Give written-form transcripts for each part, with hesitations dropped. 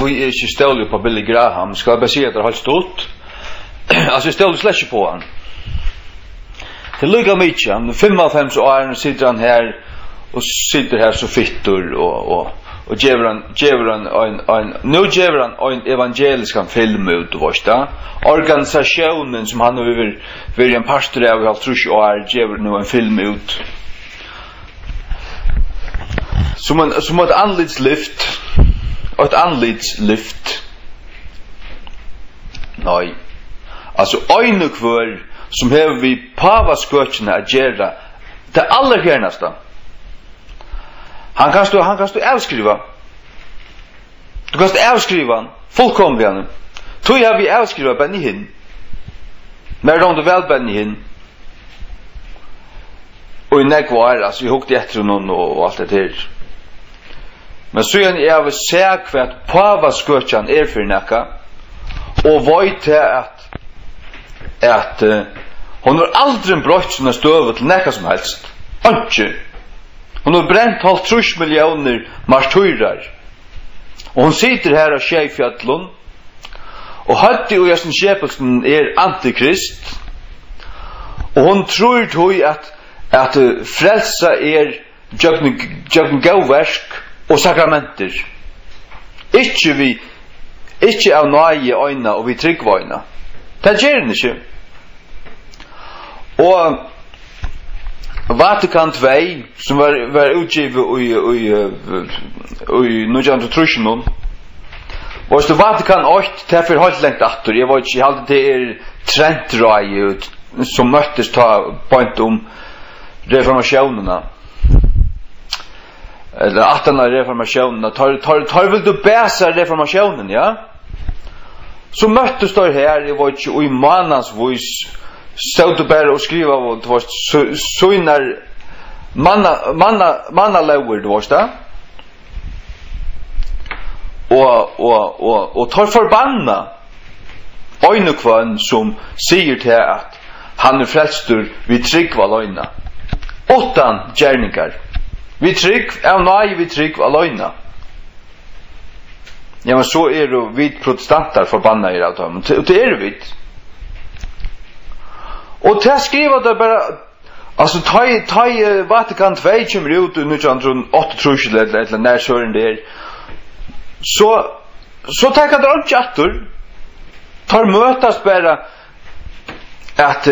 vi ikke stålet på Billy Graham, skal jeg bare si at det har holdt stått. Altså, jeg stålet slett ikke på han. Det lukker mye, han 55 år sitter han her, og sitter her så fittor, og gjever han en evangelisk film ut, organisasjonen som han har vært en pastor av i halvtrus år, gjever nå en film ut. Som et anlidslyft, Nei. Altså, øynekvør som hever vi pavaskøtjene at gjøre det aller fjerneste. Han kan stå avskriva. Du kan stå avskriva han, fullkomlig han. Tog har vi avskriva Benny Hinn. Mer om du vel Benny Hinn. Og i nekvar, altså vi hukte etter noen og alt det her. Men så gjerne jeg vil se hva pavaskøtjen for nekka, og veit til at hon har aldri brøtt sånne støvet til nekka som helst. Ikke. Hon har brent 50 millioner martyrer. Og hon sitter her av Skjefjallon, og hadde jo Jessen Skjepelsen antikrist, og hon tror tog at frelsa gjøgn gauversk og sakramenter. Ikke av nøye øyne og vi tryggva øyne. Det gjør den ikke. Og Vatikan 2, som var utgivet i 1930, og så Vatikan 8, det er for helt lengt atter. Jeg vet ikke, jeg halte det trendrøy som møttes ta point om reformasjonene. Eller 18 reformasjonene. Tar vil du bæsa reformasjonen, ja? Så møttes det her, jeg vet ikke, og i mannansvis, så du bare og skriva og det var søgnar mannalauer, det var det. Og tar forbanna øynekvann som sier til at han frelstur vi tryggva løgna. 8 gjerningar. Vi tryggva løgna. Ja, men så jo vi protestanter forbanna i alt ham. Og det vi. Og til skriva det bare, altså ta Vatikan 2 kommer ut i 1938 eller nær søren der, så tenker det ikke atter, tar møtes bare at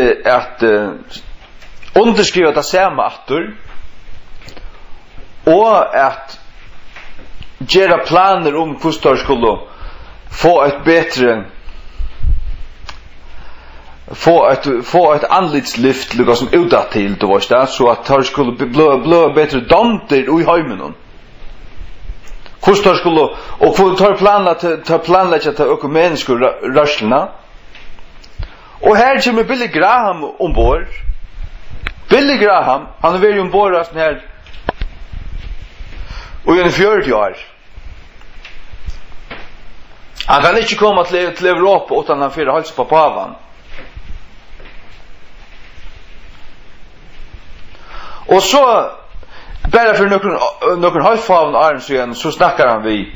underskriva det samme atter, og at gjøre planer om hvordan de skulle få et bedre få et anlidslyft lukka som utdatt til det var det, så at de skulle bli bedre domter i heimen. Hvordan de skulle, og ta planlegge til økumeniske rørslene. Og her kommer Billy Graham ombord. Billy Graham, han har vært ombord av sånn her og i en 40 år. Han kan ikke komme til Europa utan han fyrer hals på pavan. Og så, bare for noen halvfavn åren siden, så snakker han vi.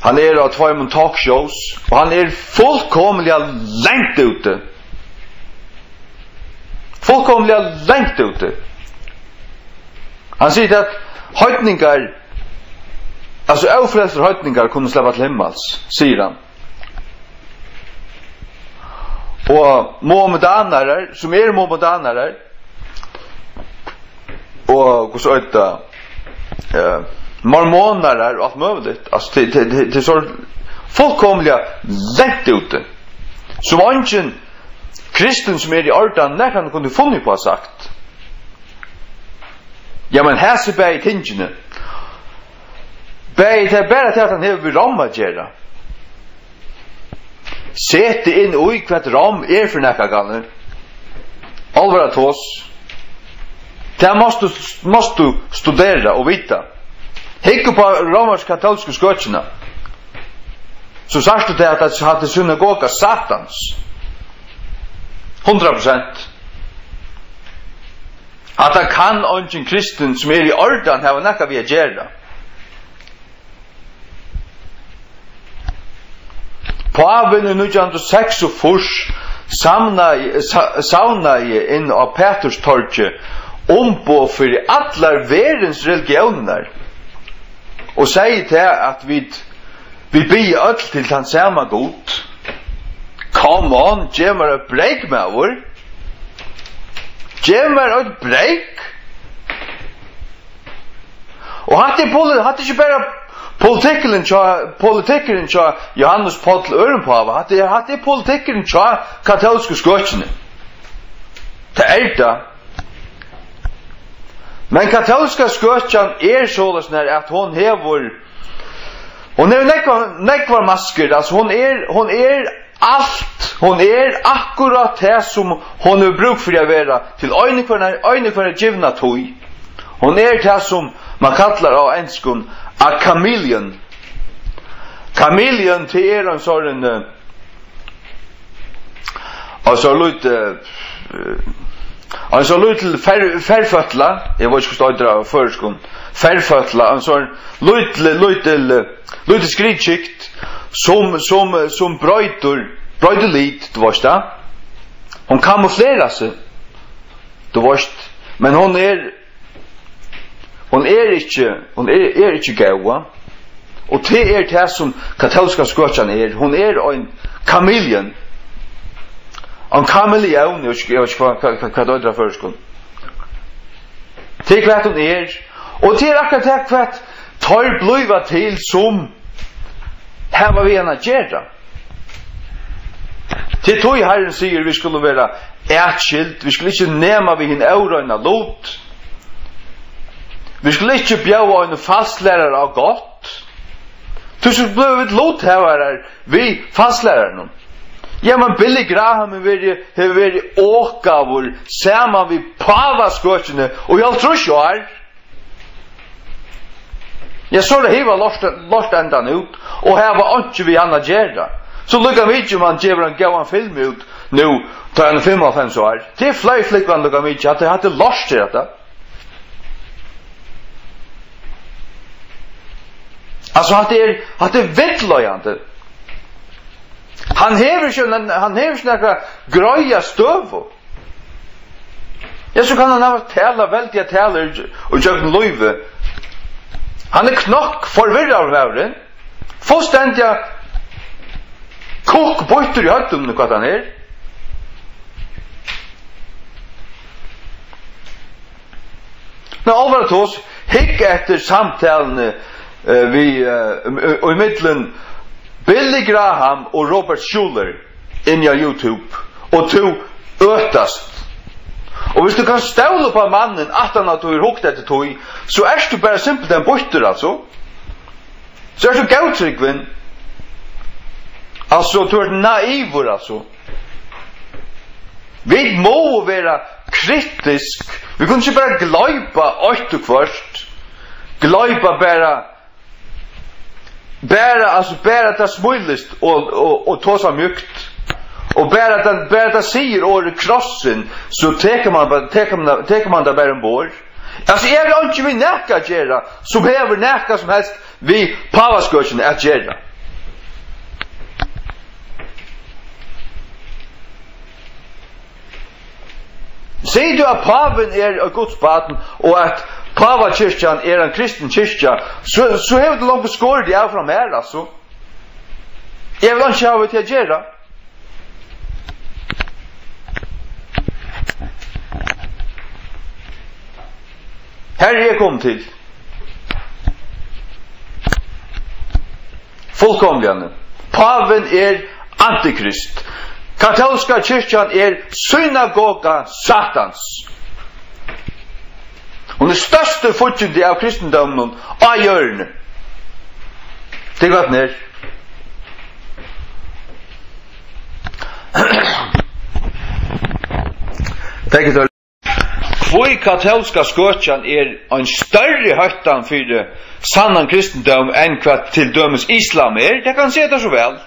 Han av 2 talkshows, og han fullkomlig lengt ute. Fullkomlig lengt ute. Han sier at høytningar, altså avfrelser høytningar kunne slippe til himmels, sier han. Og mohammedanere, som mohammedanere, og hos øyta mormoner og alt mulig, altså til så fullkomlig lengt ute, som ingen kristen som i ordan når han kunne funnet på å ha sagt. Ja, men her ser bare tingene. Bare til at han hever rom å gjøre. Sette inn ui hva et rom for nekka ganger. Alvara tås. Det måste du studera og vita. Hikk på romersk-katolske skøtjene. Så sagt du til at det hadde synagoga satans. 100%. At han kan ingen kristen som i ordan hava nekka vi gjøre. Paven i 1946 savnaði inn á Peturstorgi ombå for allar verens religioner og sier til at vi blir öll til den samme god. Come on, gjør meg et break med vår. Gjør meg et break. Og hatt ikke bare politikken tja Johannes Paul Ørenpava, hatt politikken tja katolske skøtjene. Det det. Men katolska skøtjan sånn at hon hever nekvar masker, altså hon alt, hon akkurat det som hon har bruk for å være til øynekvarna givna tog. Hon det som man kallar av enskun a chameleon. Chameleon til en sånn altså lite färfötla, jag vet inte hur det förskon. Färfötla, en sån lite skridskikt som bröjder lite, du vet det. Hon kamouflerar sig. Du vet, men hon är inte gåa. Och det det som katolska skotjan hon en chameleon. En kameleon, jag vet inte vad det är förskon. Det kvart hon och det akkurat det kvart tar blöva till som här var vi ena gärda. Det tog Herren säger vi skulle vara ätskilt, vi skulle inte nämna vid en övröjna lot. Vi skulle inte bjöa en fastlärare av gott. Du skulle bli ett lot här vi fastläraren. Ja, men Billy Graham har vært åkavur saman vi pavaskøtjene og jeg tror ikke her. Jeg så det hiva lort endan ut og her var ikke vi anna gjerda. Så lukka vi ikke man gjever en gavan film ut nu, tar en 55 år. Det fløy flikvan lukka vi ikke at det hadde lort til dette. Altså at det vettløyande. Han hever ikke nekka grøya støv. Ja, så kan han tala veldig taler og gjøkken løyve. Han knokk forvirret av vevren. Fullstendig kokk bøyter i høytum hva han Men alvara tås, hikk etter samtalene og i middelen Billy Graham og Robert Schuller inn i YouTube og to øtast. Og hvis du kan stavle på mannen at han har hukt etter tog, så du bare simpelt en bøtter, altså. Så du gautrykven. Altså, du naivur, altså. Vi må være kritisk. Vi kunne ikke bare gløypa åttu kvart. Gløypa bara det smulist och tåsa mjukt och bara det säger året krossen så teker man det bara en bor. Alltså jag vill inte vi näka gera som behöver näka som helst vi pavaskörsen att gera. Säger du att paven är Guds barn och att Pava-kyrkjan en kristen kyrkja, så har det långt skåret jag fram här, alltså. Jag vill inte ha det till att göra. Här är jag kom till. Fullkomligen. Paven antikrist. Katolska kyrkjan synagoga satans. Hon største fortjent av kristendommen av hjørnet. Det gått ner. Hvor katolska skøtjan en større høytan for sannan kristendom enn hva til dømes islam det kan se det så vel.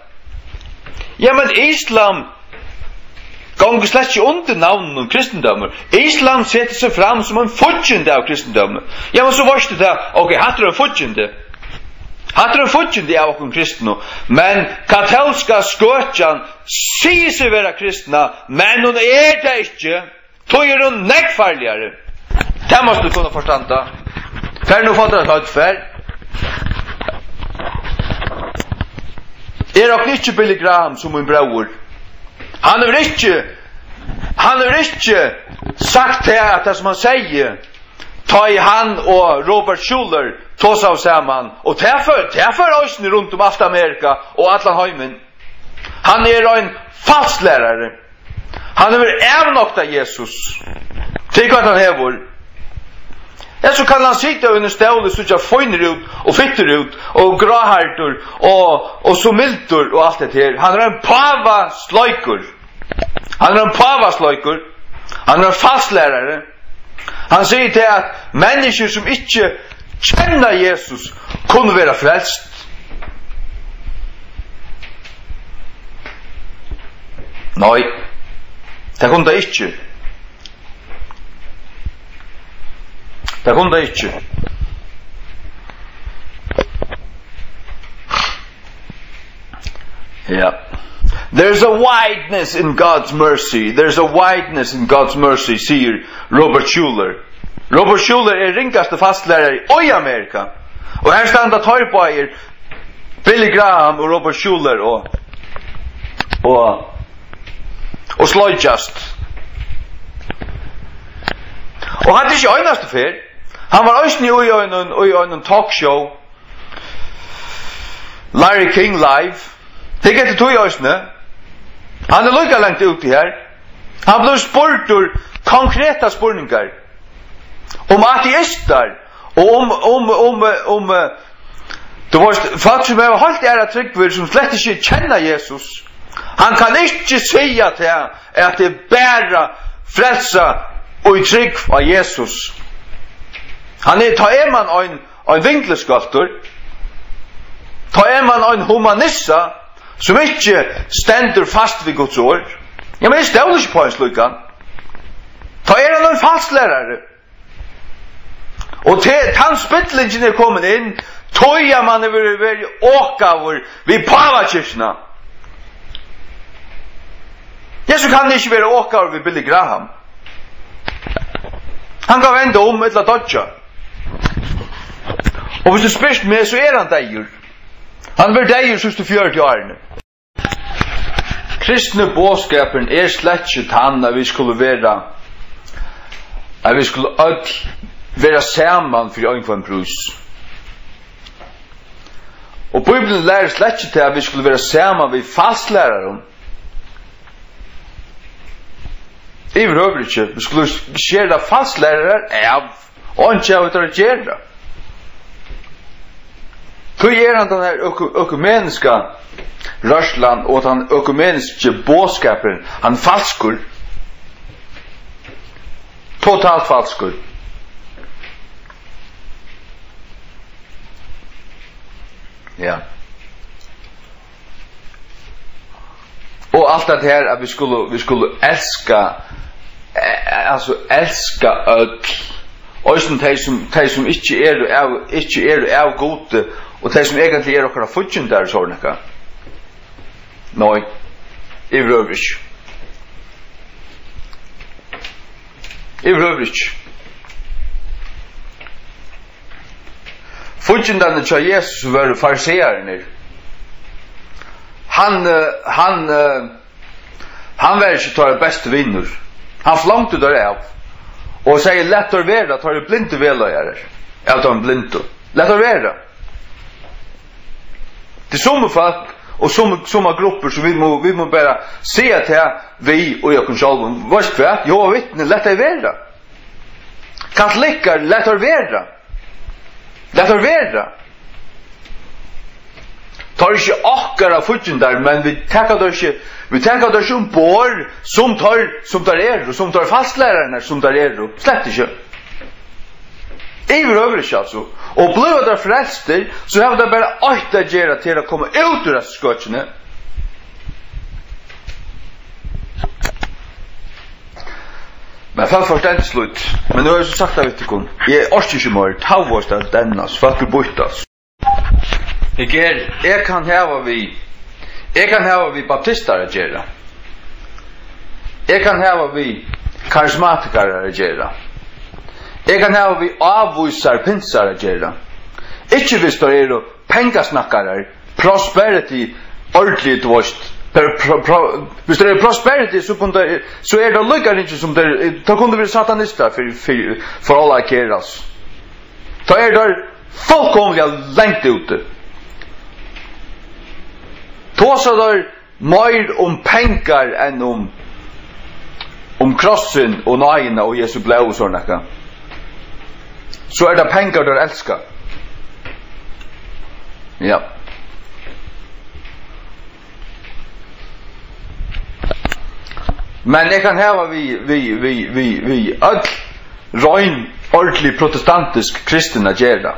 Ja, men islam Gånger slett ikke under navnet om kristendommer. Islam setter seg fram som en fortjende av kristendommer. Ja, men så var det ok, hatt er en fortjende. Hatt futchen de av okkur kristna, men katolska skøtjan sier seg vera kristna, men hon det ikkje, tog hon nekkfarligare. Det måste du kunna forstanda. Fær nu fått det høyt fær. Og ikkje Billy Graham som min bror. Han har ikkje sagt det at det som han sier, ta i han og Robert Schuller tås av saman, og derfor øysen rundt om alt Amerika og alle heimen. Han en falsklærare. Han evnokta Jesus. Tenk at han hever. Ja, så kan han sitta under stålet så jag føyner ut og fitter ut og grahartur og så miltur og alt det her. Han en pava-sløykur. Han en falsklærare. Han sier til at mennesker som ikke kjenner Jesus kunne være frelst. Nei, det kunne det ikke. Det kunne det ikke. Ja. There's a wideness in God's mercy. There's a wideness in God's mercy, sier Robert Schuller. Robert Schuller ringaste fastlærare i Amerika. Og her standa tørrbøyer Billy Graham og Robert Schuller og sløydjast. Og han ikke øynaste fyr. Han var øysten i en talkshow. Larry King Live. Tenk etter tog i øystene. Han lukka langt ut i her. Han ble spurtur konkreta spurningar om ateister og om det var folk som har holdt tryggver som slett ikke kjenner Jesus. Han kan ikke säga til at det bæra frelsa og i trygg av Jesus. Han ta man en vinkleskulptur, ta man en humanissa som ikke stendur fast vid Guds ord. Ja, men jeg stod ikke på en slukan. Ta han en falsklærare. Og til tannspittlingen kommet inn, tøya man over åkavur vid pavakirkna. Ja, så kan det ikke være åkavur vid Billy Graham. Han kan vende om et eller dodja. Og hvis du spørst meg, så han deir. Han var deir siste 40 årene. Kristne bådskapen slett ikke han at vi skulle være saman for en brus. Og Bibelen lærer slett ikke til at vi skulle være saman ved falsklæreren. I behøver ikke. Vi skulle skjere falsklærere av og ikke av å gjøre. Så han den her økumeniska rørslan og den økumeniske bådskapen, han falskur. Totalt falskur. Ja. Og alt det her at vi skulle elska øll. Og de som ikke av gode, og de som egentlig okkara futjen der sånn ekka. Nei, I behøver ikke. Futjen der til Jesus var fariseerne. Han var ikke tar beste vinner. Han flangte der av. Og sier, lett å være, tar du blinde veløyere. Jeg tar en blinde. Lett å være. Det somme folk, og somme grupper, så vi må bare se til vi og jeg kan selv. Hva er det? Jo, vittne, lett å være. Katolikker, lett å være. Lett å være. Tar ikke akkara futjen der, men vi tenker det ikke bor som tar og som tar fastlærerne som tar slett ikke. Jeg behøver ikke altså. Og blir det frelster, så har det bare alt å gjøre til å komme ut ur disse skøtjene. Men folk forstår ikke slutt. Men nå har jeg så sagt det, vet du kun. Jeg orker ikke mer, ta vårt av denne, så folk blir bortas. Jeg kan hava vi baptistar å gjøre. Jeg kan hava vi karismatikere å gjøre. Jeg kan hava vi avvisar pinsar å gjøre. Ikke hvis det er pengasnakkere, prosperity, ordentlig dvost. Hvis det er prosperity, så er det lykkert ikke som det. Da kunne det være satanister for alle keras. Da er det fullkomlig lengt ute. Tåsa der mer om pengar enn om krossen og nøyene og Jesu blod og sånn ekka. Så er det pengar der elskar. Ja. Men jeg kan hava vi öll røyn ordentlig protestantisk kristna gjerda.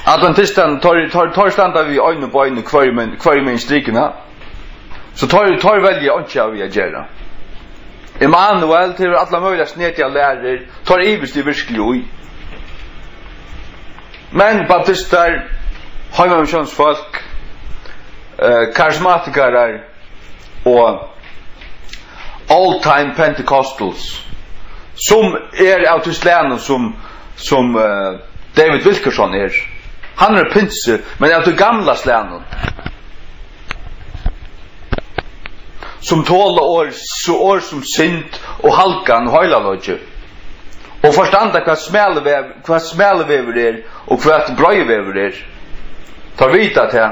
Adventistan tar standa vi øyne på øyne hver min strikene. Så tar velge ønske av vi gjerda. Emmanuel til alle mulige snedtiga lærer tar ivist i virkelig ui. Men baptister, heimamisjonsfolk, karismatikere og all-time Pentecostals som av tyslene som David Wilkerson er. Han er pinse, men av de gamla slene som tåler år som synd og halkan og høylalodje og forstanda hva smelevever er og hva brøyvever er. Tar vita til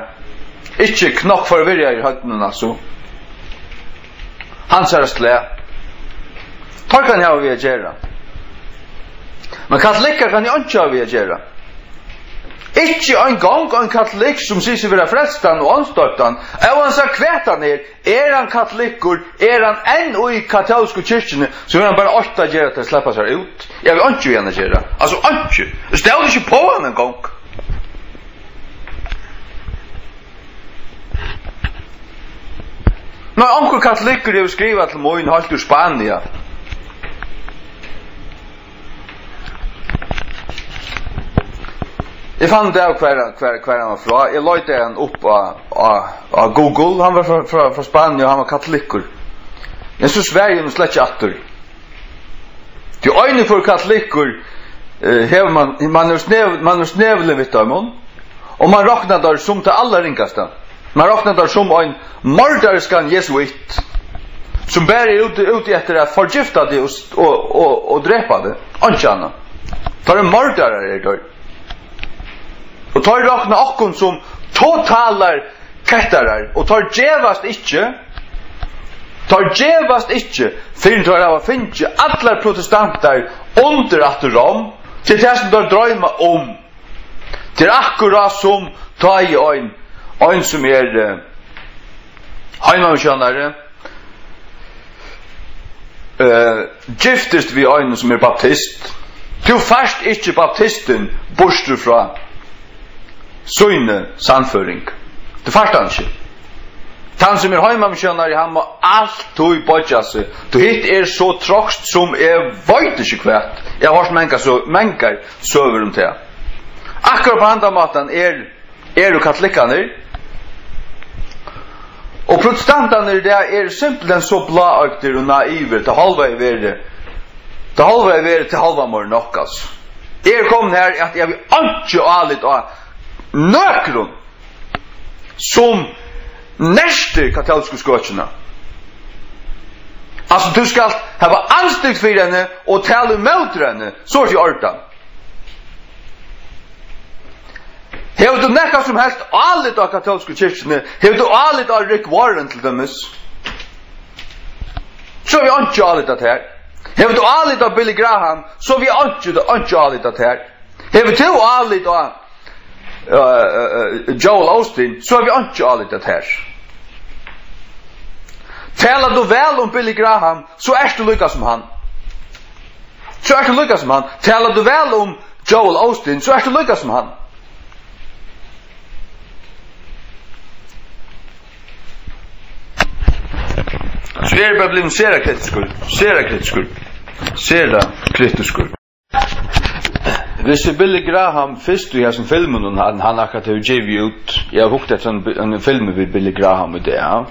ikke knokk forvirra i høyden altså. Hans er slæ. Tar kan jeg vi gjøre. Men katolikker kan jeg ikke ha vi gjøre. Ikke en gang en katolikk som sier seg være frelstan og anstartan, og han sa kvetan er han katolikker, er han enn og i katolske kyrkjene, så vil han bare 8 gjøre til å slippe seg ut. Jeg vil ikke gjerne gjøre. Altså ikke. Det stod ikke på han en gang. Når onkel katolikker vil skrive til moin halt ur Spania, jeg fann det av hver han var fra. Jeg løyte han opp av Google. Han var fra Spania og han var katolikker. Jeg så Sverige og slett ikke atter. De øyne for katolikker man er snevlig vitt av mun, og man råkner der som til aller ringkaste. Man råkner der som en morderskan jesuit som bare er ute etter å forgifta det og drepa det. Anskjana. Tar en mordere er der. Og tar råkna okkon som totalar kettarar og tar djevast ikkje fyrir tar av å finne allar protestantar under at Rom til det som tar drøyma om til akkurat som ta i ein som heimamisjonare giftest vi ein som baptist. Du fast ikkje baptisten borster fra søyne sannføring. Det forstår han ikke. Han som heimamisjonare, han må alltid bodja seg. Du hitt så tråkst som vet ikke hvert. Jeg har hørt mengar søver om det. Akkurat på handamaten du katolikkane. Og protestantane det simpelthen så bladakter og naiver til halva i verre. Til halva i verre til halva morgen nokkas. Kom her at jeg vil ikke alit av nøkron som neste katolske skåtjene. Altså du skal ha anstykt for henne og tale mot henne, så er det orda. Hever du nekka som helst alit av katolske kyrkjene, hever du alit av Rick Warren til dømes, så er vi ikke alit av det her. Hever du alit av Billy Graham, så er vi ikke alit av det her. Hever du alit av Joel Osteen, så er vi ikke alit av det her. Talar du vel om Billy Graham, så er du lykka som han. Talar du vel om Joel Osteen, så er du lykka som han. Så det bara blivit sera kritisk. Hvis Billy Graham først i hans filmen, han akkurat har givet ut, jeg har hukket en film med Billy Graham i det, ja.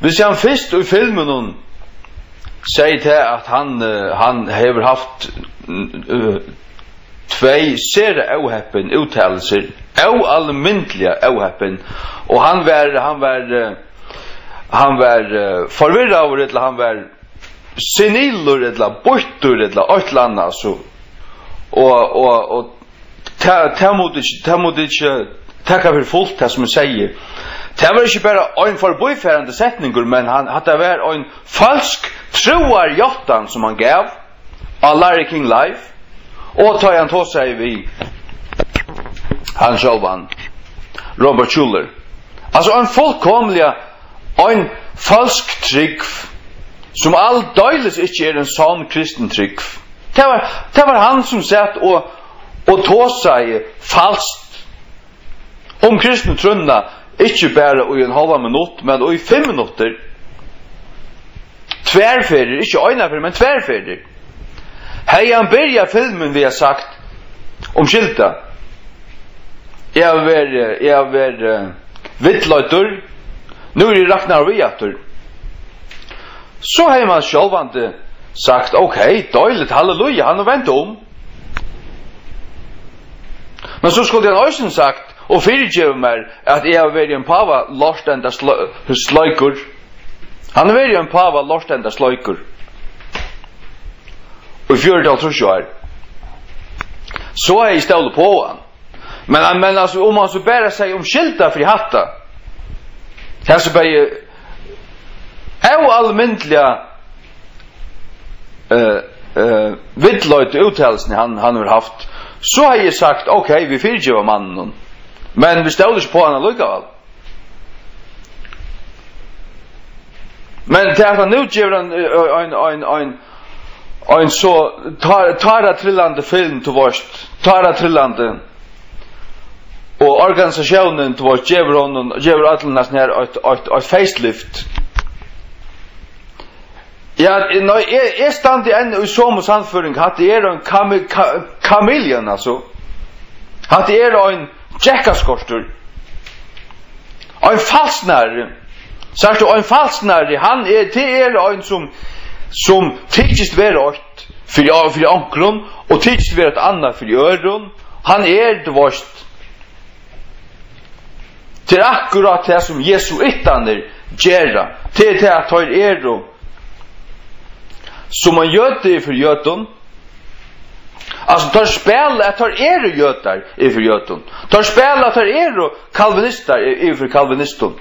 Hvis han først i filmen sier til at han har haft tvei sere auheppen uttalelser, almindlige auheppen, og han var forvirret over det, han var senilur eller bortur eller et eller annet, så og ta måtte ikke takka for fullt det som han sier. Det var ikke bare en forbøyfærende setninger, men det var en falsk troar jottan som han gav av Larry King Live, og tar han tog seg vi han sjølvan Robert Schuller. Altså en fullkomlig en falsk trygg som all døyles ikke en sånn kristen trygg. Det var han som satt og tog seg falskt om kristne trunna, ikke bare i en halv minutt, men i 5 minutter. Tvärfärder, ikke øynefer, men tvärfärder. Hei han börja filmen vi har sagt om skilta. Jeg har vært vittløyter, nu er det Ragnar Viator. Så har man självande sagt, okej, dåligt, halleluja, han har vänt om. Men så skulle han också sagt, og fyrirgjev meg at jeg har vært en pava lortenda sløykur. Han har vært en pava lortenda sløykur. Og i 4 år. Så har jeg stålet på han. Men altså, om han så bare sier om skilta fri hatta, her så bare almindeliga vidtløyte uttalelsen han har haft, så har jeg sagt, okej, vi fyrirgjev mannen. Men vi stod ikke på han allikevel. Men til at han nu gjør en så tar trillande film til vårt, tar trillande og organisasjonen til vårt gjør alle nesten her et facelift. Ja, jeg stand i i som samføring hatt det en kamiljen, altså. Hatt det en Jackaskostur. Ein falsnare. Sagt du ein falsnare, han er ein som tykkist vera ort for ankron og tykkist vera et anna for øron. Han det vorst. Til akkurat det som jesuitaner gjerra. Til det at han som man gjør det for jødon. Altså, tar spel at tar jötar i för jöton. Tar spel at tar kalvinister i för kalviniston.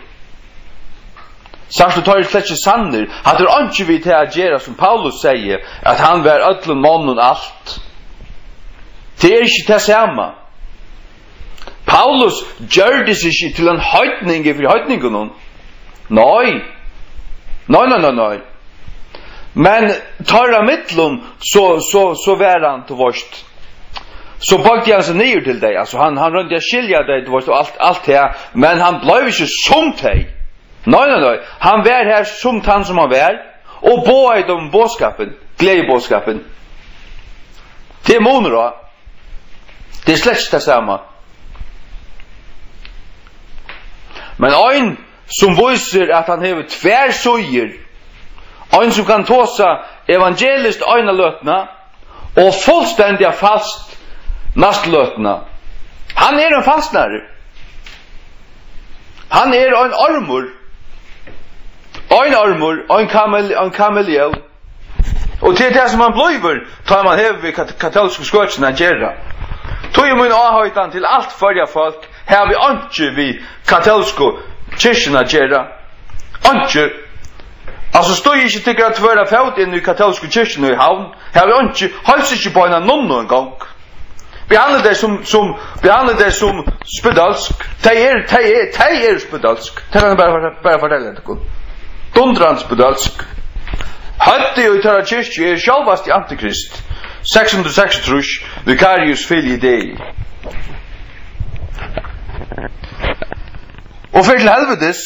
Sagt du tar slett ikke sanner, at det ikke vi til å gjøre som Paulus sier, at han var ødlen mannen alt. Det ikke det samme. Paulus gjør det seg ikke til en høytning i for høytningen. Nei. Men tar av mittlun så var han til vorst. Så bakte han seg nyer til deg. Altså han rundt jeg skilja deg til vorst og alt det. Men han blev ikke som deg. Nei. Han var her som han som han var. Og båd om bådskapen. Gledebådskapen. Det måneder da. Det slett ikke det samme. Men ein som viser at han hever tversøyer. Ein som kan tåsa evangelist øyna løtna og fullstendig fast nastløtna. Han en fastnare. Han en armor. En kameliel. Og til det som han bløyver tar man hever katolske skøtsen han gjerra. Tog min avhøytan til alt førja folk her vi ikke vi katolske kyrkjena gjerra. Ikke. Altså stod ikke til at tvøra fælt inn i katolske kyrkjen i havn. Her vi ikke, høys ikke på en nonno en gang. Behandle det som spedalsk. De spedalsk. Det kan jeg bare fortelle deg. Dundran spedalsk. Høtte jo i tørra kyrkje sjálfast i Antikrist. 606 Vicarius Filii Dei. Og for til helvetes,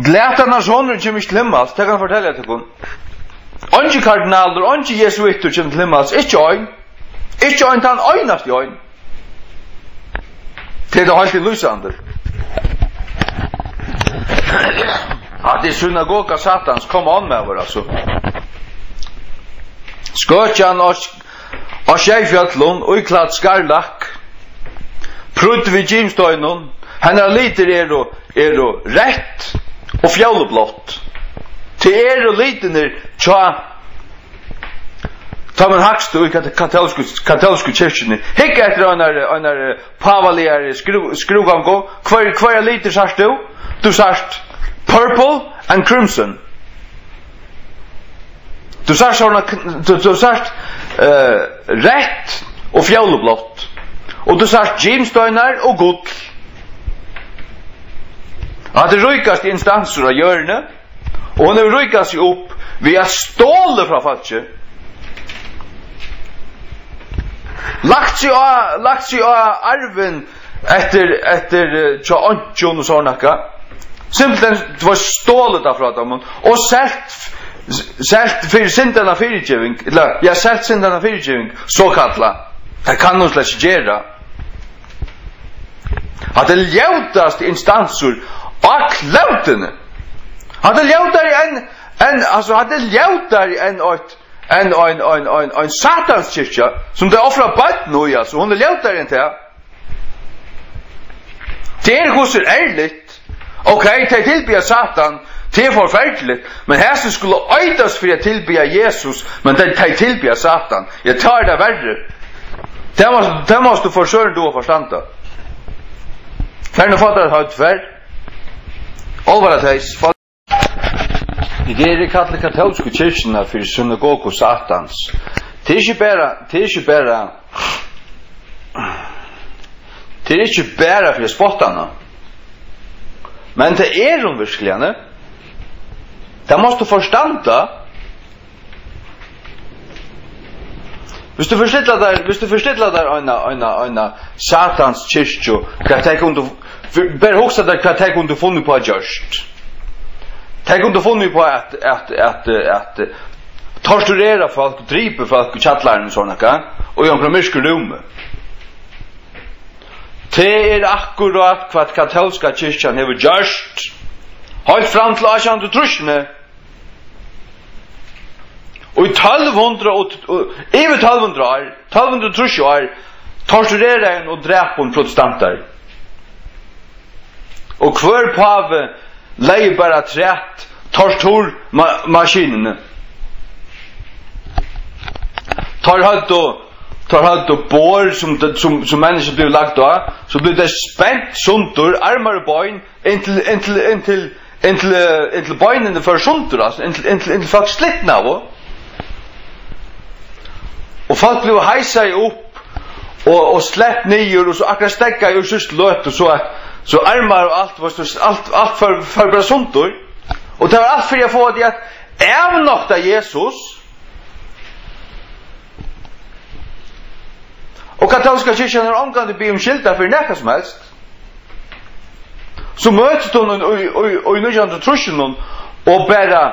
glæta nasjoner kommer ikke til himmels, det kan jeg fortelle til kun. Ikke kardinaler, ikke jesuiter kommer til himmels, ikke øyn. Ikke en tann øynast i øyn. Det er helt i lysander. At det synagoga satans kom an med over, altså. Skøtjan og Sjeifjallon, uiklad skarlak, prudd vid Jimstøynun, hennar liter er rett og fjallblått. Til liter tja ta man hakst i katolsku kyrkjene. Hikka etter einar pavalier skrugango. Hver liter sarst du? Du sarst purple and crimson. Du sarst rett og fjallblått. Og du sarst gimstøynar og gull. At det røykast instanser av hjørne, og hun er røykast opp via ståle fra falskje. Lagt sig av arven etter tja antjon og sånnaka. Simpelthen det var stålet av fra dem, og selt fyrir sindarna fyrirgeving, selt sindarna fyrirgeving, så kalla. Det kan noen slags gjerra. At det ljautast instansur av klautene. At det ljautar en satanskirkja som det offrar bad nu, så hon ljautar en til. Det er hos ærligt. Ok, det tilbyr Satan, det er forferdelig, men her som skulle øydas for å tilbyr Jesus, men det tilbyr Satan. Jeg tar det verre. Det måste du forsøren du å forstanda. Færne fatter at høyt fær. Olvaratheis. Det er kallet katolske kyrkjene for synagogo Satans. Det er ikke bare for spottene. Men det er virkelig. Det måste du forstanda. Hvis du forstiller der en Satans kyrkjo, bare hoksa der hva jeg kunne funnet på gjørst. Jeg kunne funnet på at torturera folk, dripe folk, kjattlaren og sånne, og gjøre myrske rumme. Det er akkurat hva katolska kyrkjan hever gjørst. Helt fram til 1800 og i 1200 år, 1230 år, torturerer en og dreper en protestanter. Og hver pave leier bare trett torturmaskinene. Tar halt og bår som mennesker blir lagt av, så blir det spent sundur, armar og bøyn, inntil bøynene for sundur, inntil folk slittna av. Og folk blir heisa opp og slepp nyer, og så akkurat stekka i sørst løt, og så armar og alt for bare sundur. Og det var alt for jeg få det at evnokta Jesus. Og katolska kyrkjan er omgående be skilda for nekka som helst. Så møtes hun i 1930 og bare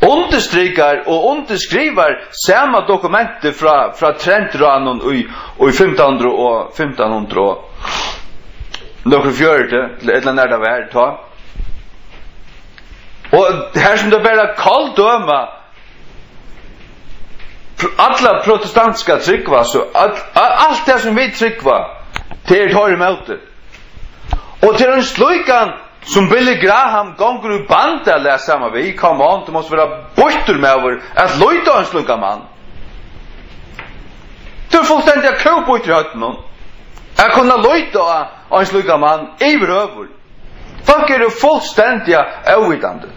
understrykar og underskriver samme dokumentet fra Trentranen i 1500 og 1500 og nokre fjørte til et eller annet av her ta. Og her som det bare kall døma alla protestantiska tryggva, så allt det som vi tryggva det tar emot det. Og til en slukan som Billy Graham gonger i banda läsa samma vi, come on, det måste vara bortur med over at loita en sluka man. Det er fullstendig køp ut i høyten någon. Jeg kunne loita en sluka man i røver. Folk er jo fullstendig avvitande.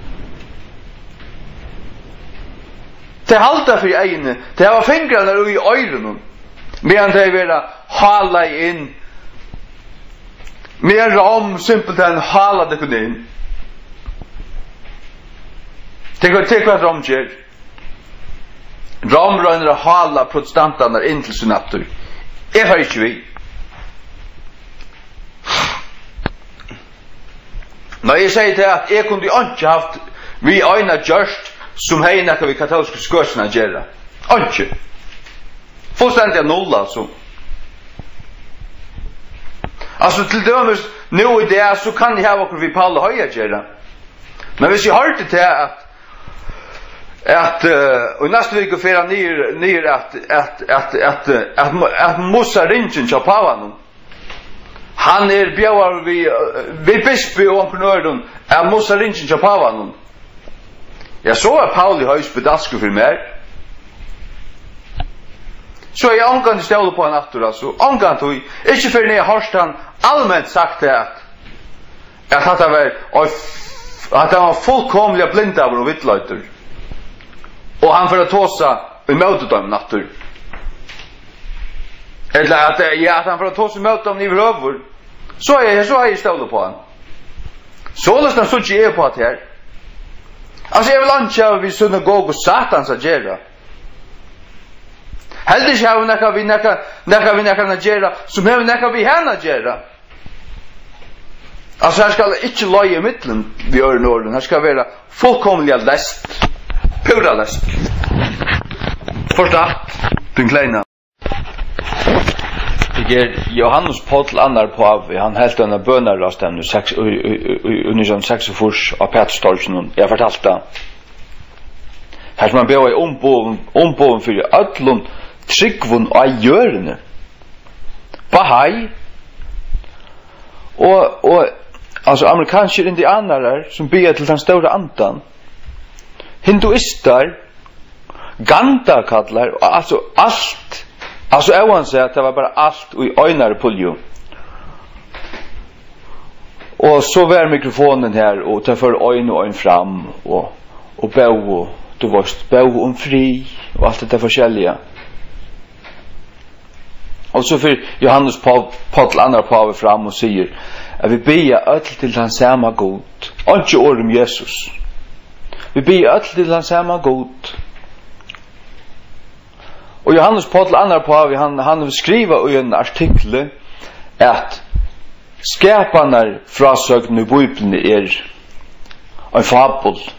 Det halta for egne, det var fingrarna i øyrene, medan det var hala inn, med ram simpelthen hala det kunne inn. Tenk hva ram gjør. Ram røyner hala protestantarna inn til sin natur. Jeg har ikke vi. Når jeg sier til at jeg kunne ikke haft vi øyne gjørst som hei nekka vi katolske skørsene gjerra. Ikke. Fullstendig noll, altså. Altså, til dømes, nu i det, så kan jeg ha okkur vi Paul Høya gjerra. Men hvis jeg hørte til at og næste vik fyrra nyr at Musa Ringen kja Pavanum, han bjauar vi bispi og omkring ørdun at Musa Ringen kja Pavanum. Ja, så Paul i høys bedalsku for mer. Så jeg omgang til stjålet på han aftur, altså. Omgang til, ikke for når jeg hørst han allmänt sagt det at han var fullkomlig blind av og vittløyter. Og han for å tåsa i møtet dem natur. Eller at han for å tåsa i møtet dem i røver. Så har jeg stålet på han. Så løsner så ikke jeg på at her. Altså jeg vil ikke ha vi synagog og satans agera. Heldig ikke ha vi nekka vi agera som har vi nekka vi henne agera. Altså her skal ikke løye i middelen vi gjør i Norden. Her skal være fullkomlig lest. Pura lest. Forstått? Den kleina. Det Johannes Paul annar på av, han helt denne bønarrasten under 6 av Peterstorgen, jeg fortalte det. Her som han ber i ombåen for ødlund tryggvun og gjørende. Bahai. Og altså amerikanske indianere som ber til den store andan. Hinduister, gandakallar, altså alt. Altså jeg vil si at det var bare alt i øynere puljo. Og så var mikrofonen her, og ta for øyne og øyne fram, og bau, du varst, bau om fri, og alt dette forskjellige. Og så for Johannes Paul andre pave fram og sier, at vi ber øll til den samme god, og ikke ord om Jesus. Vi ber øll til den samme god. Og Johannes Paul andre pave, han skriver i en artikkel, at skapanar frasøgn i Bibelen en fabel.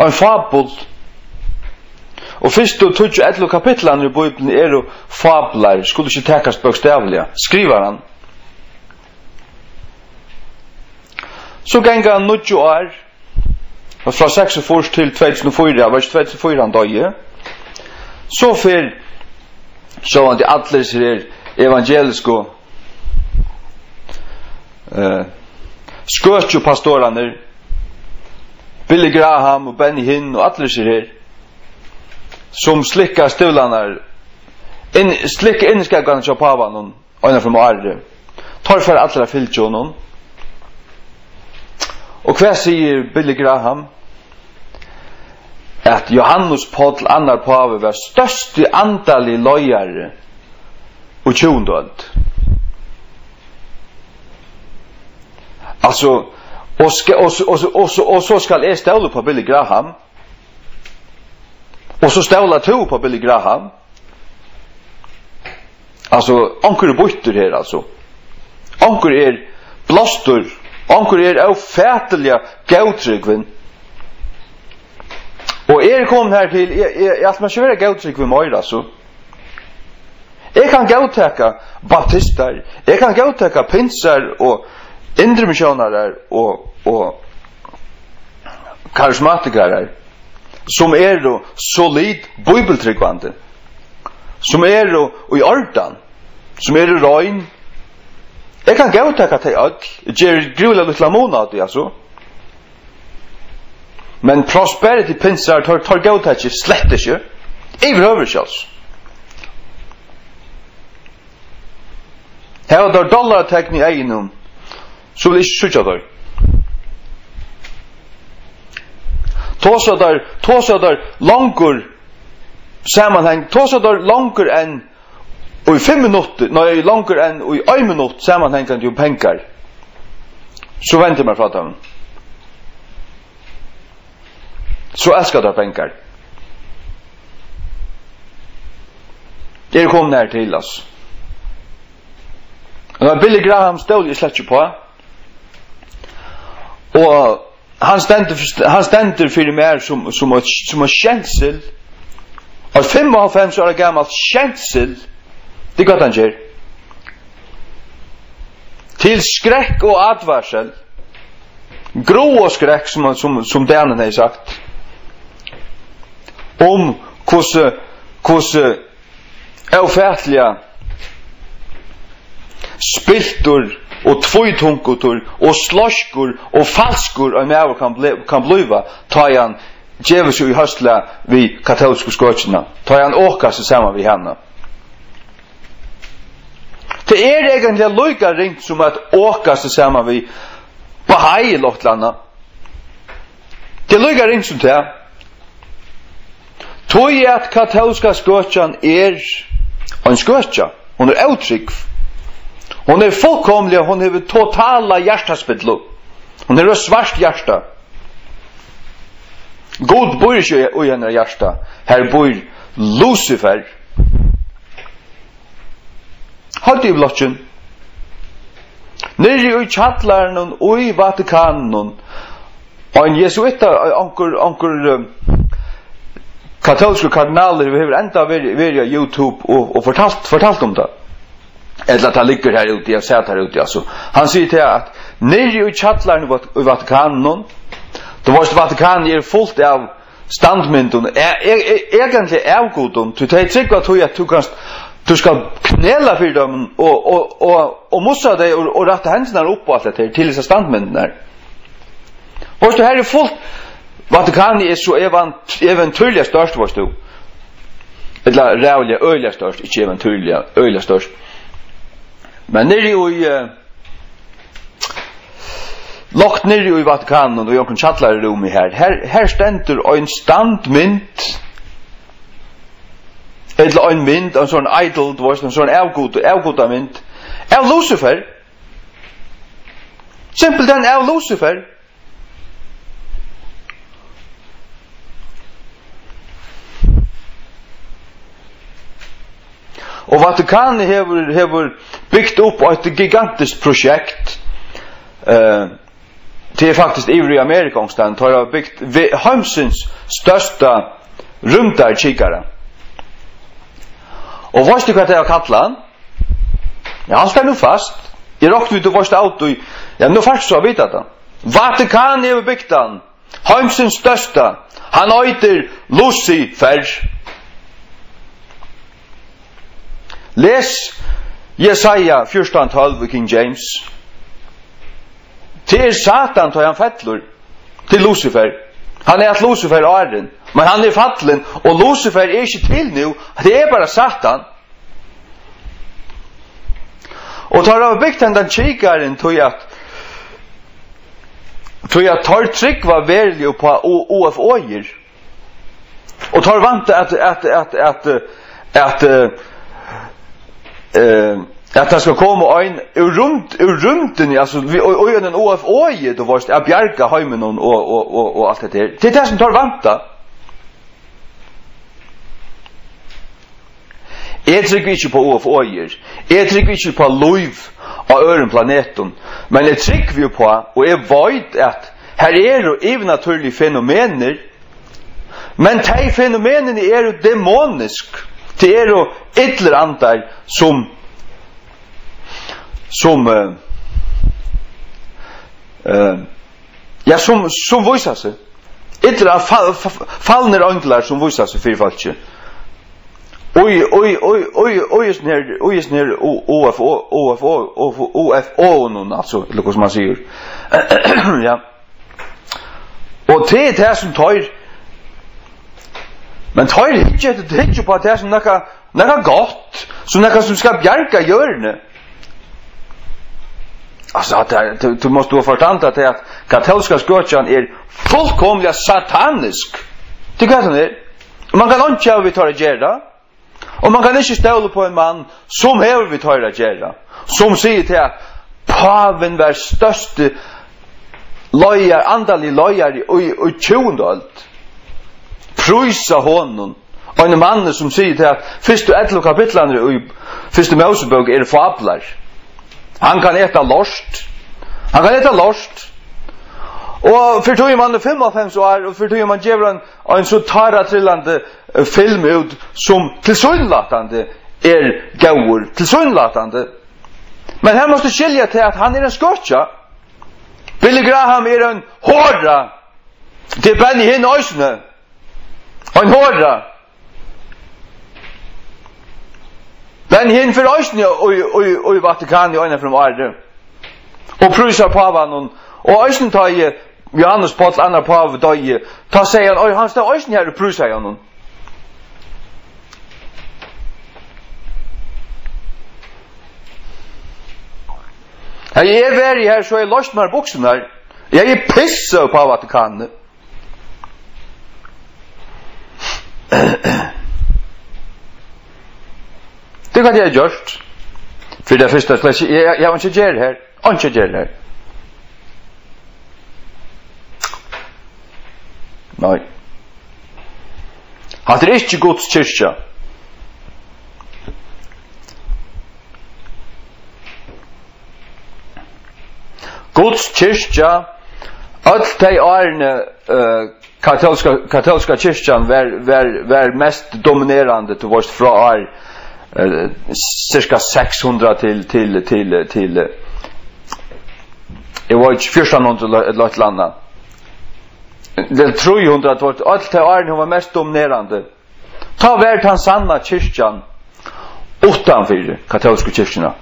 En fabel. Og fyrst og 11 kapitlene i Bibelen jo fabler, skulle ikke tekast bokstavlige, skriver han. Så ganger han 90 år, fra 46 til 2004, vers 2004 han døye, så fyr, så han til alle sier evangeliske skøtjopastorene, Billy Graham og Benny Hinn og alle sier som slikka stuvlanar slikka innskaggarna til pavan og en fra Moarre tar for alle fyltjonen. Og hva sier Billy Graham? At Johannes Paul annar pave var største antallig løyare og tjondøld. Altså og så skal jeg ståle på Billy Graham. Og så ståla to på Billy Graham. Altså, anker bytter her, altså. Anker blastur. Anker avfætelige gautryggvin. Og kommet her til, at man ikke være gautryggvin mer, altså. Jeg kan gauteka baptister. Jeg kan gauteka pinser og indremisjonere og karismatikere. Som solid bibeltryggvande, som i ordan, som røyn. Jeg kan gautaka til øll, jeg grula litt lamona av det, altså. Men prosperity pinsar tar gautaka slett ikke, jeg behøver ikke, altså. Her var dollartekni i egenum, så vil jeg ikke sutja der. Tåsa der langur samanheng, tåsa der langur enn og i 5 minutter, nei, langur enn og i 1 minutt samanhengande jo penkar. Så venter man fra dem. Så elskar der penkar. Kom nær til oss. Og Billy Graham stod i slett på. Og han stender för mer som en känsel. Och 55 år gammalt känsel. Det går han gör. Till skräck och advarsel. Grå och skräck som Danen har sagt. Om hur ofärtliga spiltor och tvöjtunkotor och slåskor och falskor och mer kan bliva ta han djävul sig i höstla vid katolska skotcherna ta han åka sig samman vid henne. Det är egentligen lika ringt som att åka sig samman vid Bahai i Lottlanda. Det är lika ringt som det. Tog jag att katolska skotchen är en skotcha. Hon är utrygg. Hon är fullkomlig, hon har totala hjärtaspedlo. Hon är ett svart hjärta. God bor inte i hennes hjärta. Här bor Lucifer. Har du blocken? Nere i Chattlaren och i Vatikanen. Och en jesuita, onkel katolska kardinaler, vi har ända varit YouTube och fortalt om det. Eller att han ligger här ute, jag säger här ute alltså. Han säger till att nere i Chattlaren i Vatikanen, då var det Vatikanen är fullt av standmynden, egentligen avgoden, du tar ett att du ska knälla för dem och mossa dig och rätta händerna upp och allt det till dessa standmynden där. Och det här är fullt, Vatikanen är så eventyrliga störst, var du. Eller rävliga öliga störst, inte eventyrliga öliga störst. Men nere i lågt nere i Vatikanen och jag kan chattla i rum i här ständer en standmynd eller en mynd, en sån idol, det var en sån avgoda mynd av Lucifer. Simpelt den av Lucifer. Och Vatikanen har byggt upp ett gigantiskt projekt. Det är faktiskt i Amerika någonstans. De har byggt Hamsens största rymdarkikare. Och vad är det jag kallar? Ja, han står nu fast. Jag råkade vid det första auto. Ja, nu fast så har vi det. Vatikanen har byggt den. Hamsens största. Han heter Lucifer. Läs Jesaja 14:12 i King James. Till Satan tar han fattlor till Lucifer. Han är att Lucifer är den, men han är fattlen och Lucifer är inte till nu. Det är bara Satan. Och tar av byggt den kikaren tog jag tar tryck var värlig på OFO-er. Och tar vant att det ska komma en ur rumten, alltså och en OFO då var det bjärka hemmen och allt det där. Det är det som tar vanta. Jag trycker inte på OFO-er. Jag trycker inte på liv av ören planeten. Men jag trycker ju på, och jag vet att här är det övernaturliga fenomener. Men de fenomenen är ju demonisk. Det är ju ytterandar som visar sig. Ytterligare fallner änglar som visar sig för folk. Oj, just när OFO någon alltså, eller vad som man säger. Ja. Och det är det som tar. Men tar inte på att det är som något gott, som något som ska bjärka görne. Alltså att du måste ha förstått att katolska skotchen är fullkomligt satanisk. Det kan det. Man kan inte ha vi tar det göra. Och man kan inte ställa på en man som har vi tar det göra. Som säger till att paven var störste lojar, andalig lojar i 20-talet. Prysa honom. Och en man som säger till att första 11 kapitlarna i första Mosebok är fablar. Han kan äta lost. Og för tog man 55 år och för tog man ger en så tara trillande film ut som tillsynlatande gaur tillsynlatande. Men här måste skilja till att han är en skotcha. Billy Graham är en hårda. Det är Benny Hinn ösne. En hårda. Benny Hinn för ösne och i Vatikan i ena från Arde. Och prusar på honom. Och ösne tar ju Johannes Paul andra på dag ta säger oj han står ösne här och prusar honom. Jag är väl här så är lost med boxarna. Jag är pissa på vad det kan. Det kan jag just. För det första klass jag har inte gör här. Inte gör här. Nej. Har det inte Guds kyrka? Guds kyrka allt de årene katolska kyrkan var mest dominerande till vårt fra år cirka 600 till jag var 1400 ett landa. Det 300 vart allt de årene var mest dominerande. Ta vart han sanna kyrkan utanför katolska kyrkorna.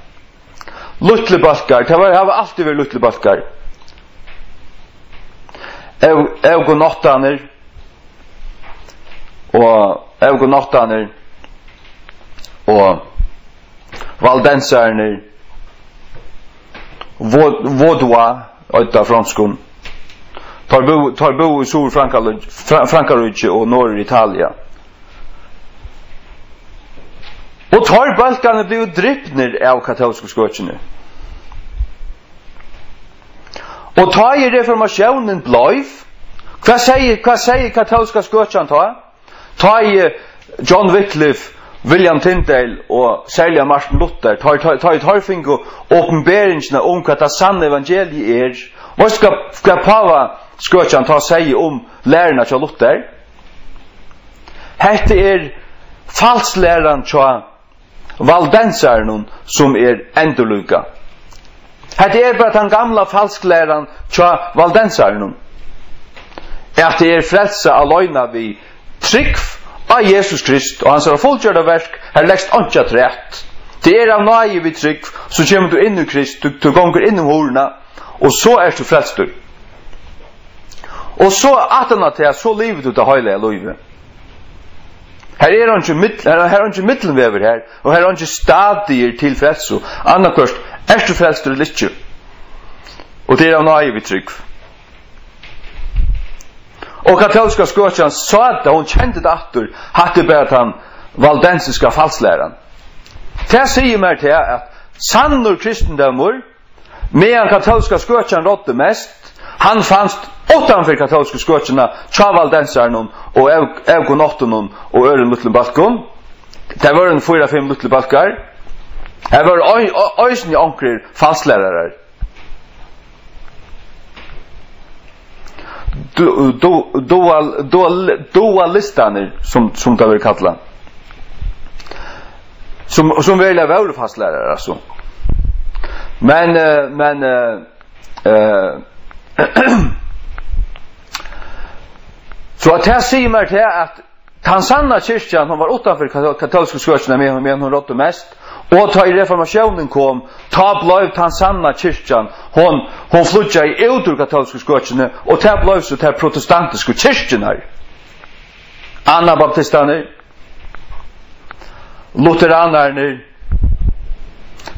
Luttle balkar, det har alltid varit luttle balkar. Eugonottaner och valdensarner vodua utav franskon tar bo i Sur Frankrike och norr Italia. Och tar balkarna blir drippner av katolska skotjene. Och tar i reformationen blöjv. Vad säger katolska skotjan ta? Tar i John Wycliffe, William Tyndale och särskilt Martin Luther. Tar fingo uppenberingarna om vad det sanna evangeliet är. Vad ska Pava skotjan ta sig om lärarna till Luther? Hette är falsläran till valdensarnon som endurluka. Det bara den gamla falskläran tja valdensarnon. Att det frälsa alojna vi tryck av Jesus Krist och hans fullgjorda verk har läxt antjat rätt. Det av nöje vi tryck så kommer du in i Krist, du gånger in i horna och så du frälst du. Och så atana till så livet ut av heliga livet. Här är inte mittelväver här och här är inte stadier till frälso. Annarkörst är du frälst eller inte. Och det av nöje vi tryck. Och katolska skotjan sa att hon kände det attor hade bara han valdensiska falsläran. Det säger mig till att sannor kristendömor medan katolska skotjan rådde mest han fanns utanför katolska skotjana tjavaldensarnon och eugonottonon och ören luttle balkon. Det var en 4-5 luttle balkar. Det var öjsen i ankrer falslärare. Dualistaner som det vill kalla. Som välja våra fastlärare alltså. Men så att här säger man till att Tansanna kyrkan hon var utanför katolska skotjana med hon rådde mest. Och ta i reformationen kom, ta blev Tansanna kyrkan, hon flutja i utur katolska skotjana och ta blev så till protestantiska kyrkjana. Anabaptistaner, lutheraner,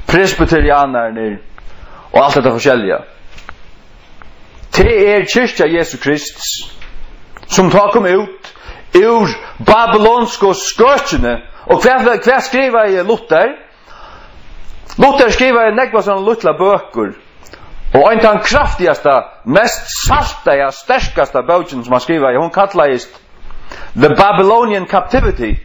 presbyterianer och allt detta forskjelliga. Det kyrka Jesu Kristus som tar kom ut ur babylonska skotjana. Och vad skriver i Luther? Luther skriver nekva sånne lutla böcker. Och en av den kraftigaste, mest salta, sterkaste böcken som han skriver i, hon kallar The Babylonian Captivity.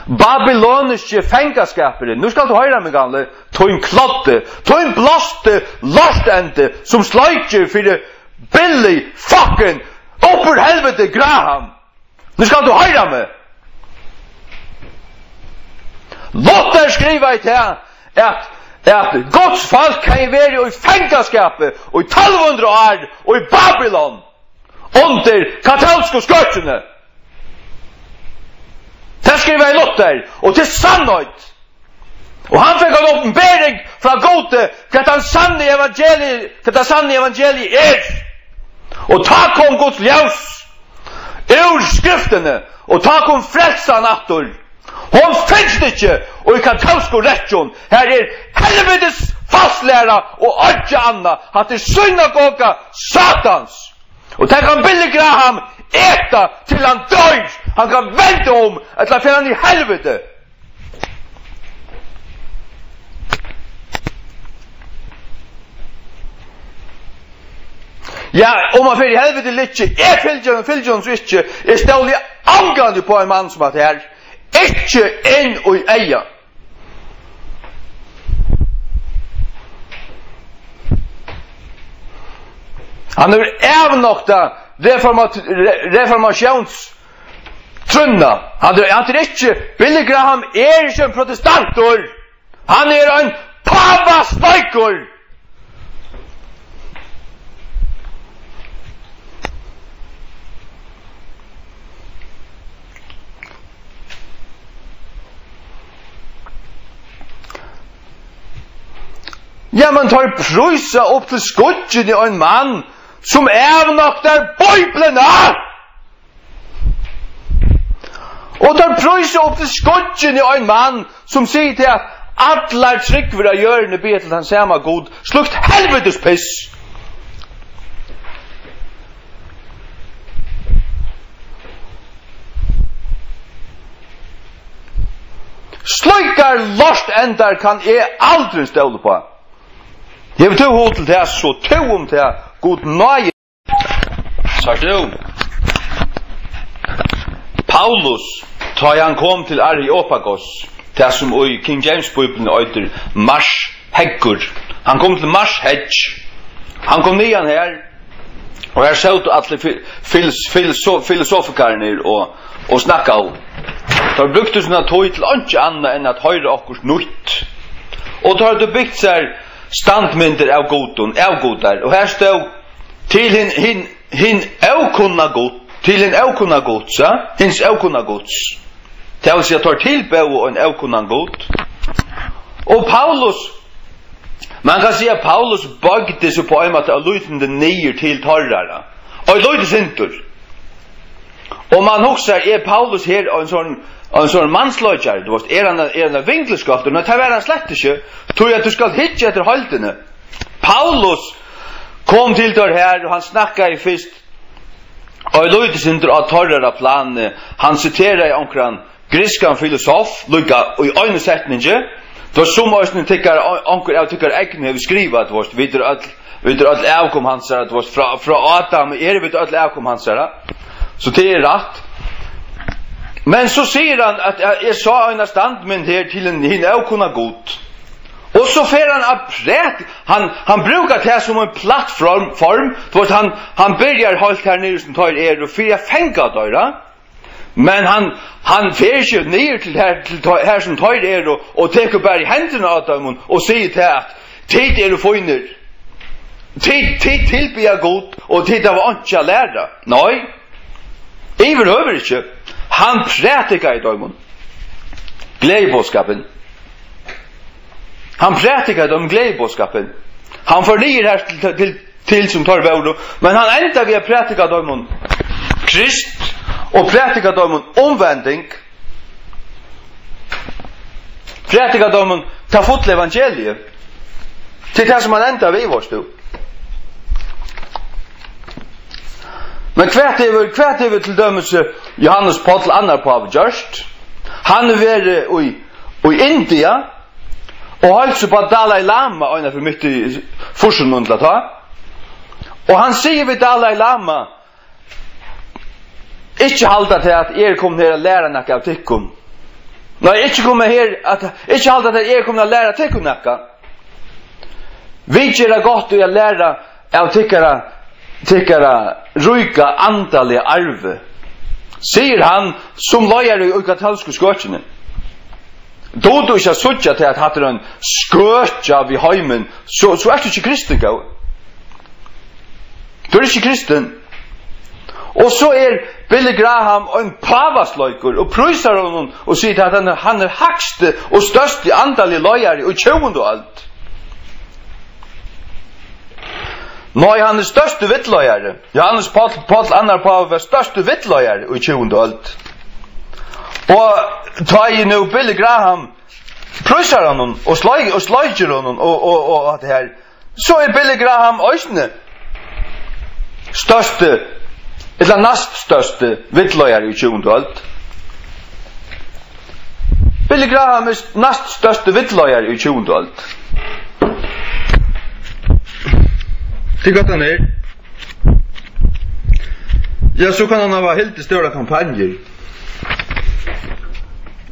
Babyloniske fängaskapere. Nu skal du høyra mig gamle. Tøyn klodde, tøyn blåste, lastende, som sløyker for Billy fucking uppur helvete Graham. Nu ska du höra mig. Luther skriva i det att Guds folk kan ju vara i fängelskapet och i 1200 år och i Babylon under katolska skötterna. Det skriver i Luther och till sannolikt. Och han fick en uppenbering från Gode för att han sann evangeliet är. Och ta kom Guds ljus ur skrifterna och ta kom frälsan attor. Hon finns inte och i katolska rättjon. Här är helvetes fastlära och aldrig anna att det synagoga satans. Och där kan Billy Graham äta till han dör. Han kan vänta om att la han i helvete. Ja, om man för i helvete lite är fylgjon så inte är stålig angående på en man som att här inte en och eja. Han är ävnokta reformations trunna. Han är inte Billy Graham är inte en protestantor. Han är en pavastajkor. Ja, man tar pröjsa upp till skotjen i en man som ävnoktar Bibeln. Och tar pröjsa upp till skotjen i en man som säger till att alla tryggvara görne ber till han samma god slukt helvetes piss. Slukar lost ändar kan aldrig ståla på. Jag vill ta hot till det så to om det god nöje. Sagt du. Paulus tar han kom till Areopagos, det som i King James Bibeln heter Mars Heggur. Han kom till Mars Hedge. Han kom nian här. Och här såg du att filosofikarna och snacka om. Då brukte såna tog till inte annat än att höra okkur nytt. Och då har du byggt sig standmyndir av godar. Og her stod til hin aukunna god, til hin aukunna gods, hins aukunna gods. Det vil si at tar tilbau en aukunna god. Og Paulus, man kan si at Paulus bøgde seg på en måte av lutende nyer til torrara. Og lutende sintur. Og man husker, Paulus her en sånn mansløyjar, du vet, han vinkelskapter, men det var han slett ikke, tror jeg at du skal hitje etter holdene. Paulus kom til der her, og han snakka i fyrst, og i løyde sin av torrara plan, han siterer i omkran griskan filosof, lukka, og i øyne setninge, det var som også tykkar, onker av tykkar egne vi skriva, du vet, vi er alle avkom hansara, du vet, fra Adam, vi alle avkom hansara, så det er rett. Men så säger han att jag sa en standmynd här till en avkunna god. Och så får han att han brukar det som en plattform för att han börjar hållt här nere som tar och för jag fänga då. Men han får ju ner till här som tar och tar bara i händerna av dem och säger till att tid är du finner. Tid tillbe god och tid av inte lärda. Nej. Över inte. Han prætikar i døgmen. Gledebåskapen. Han prætikar om gledebåskapen. Han fornyer her til som tar vård. Men han enda vi har prætikar døgmen Krist og prætikar døgmen omvending. Prætikar døgmen ta fotle evangeliet. Til det som han enda vi var stod. Men kvart över till dömes Johannes Paul annar på av just. Han var i India och höll på Dalai Lama ena för mycket forsen och ta. Och han säger vid Dalai Lama inte halta till att kom ner och lära något av tyckum. Nej, inte komma här att inte halta till att kommer att lära tyckum något. Vi gör gott och jag lära av tyckara tyckara ruika andaliga arve. Säger han som lojar i katalsku skotjene. Då du inte sucha till att hade en skotja vid heimen så är du inte kristen gå. Du är inte kristen. Och så Billy Graham en pavaslojkur och pröjsar honom och säger att han är högste och störste andaliga lojare och tjuvande och allt. Nei, han er største vittløyere. Johannes Paul annar Paul var største vittløyere i 20. alt. Og ta i nu Billy Graham prøyser honom og sløyger honom og det her. Så Billy Graham øysene største, eller næst største vittløyere i 20. alt. Billy Graham er næst største vittløyere i 20. alt. Det gott han är. Ja, så kan han ha helt stora kampanjer.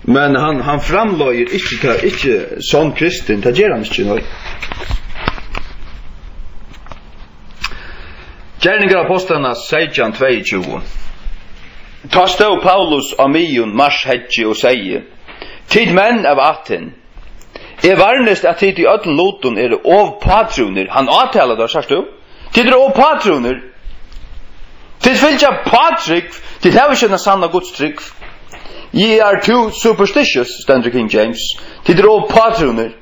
Men han framlöjer inte sån kristen, det ger han inte något. Gärningar apostlarna 16:22. Ta stå Paulus och Mion mars hedge och säger: Tid män av Aten. Varnest att tid i ödlen loton av patroner. Han avtalar då, sagst du? Tid av patroner. Tid fylja patrik. Tid har inte en sanna godstrygg. Ye are too superstitious, ständer King James. Tid av patroner.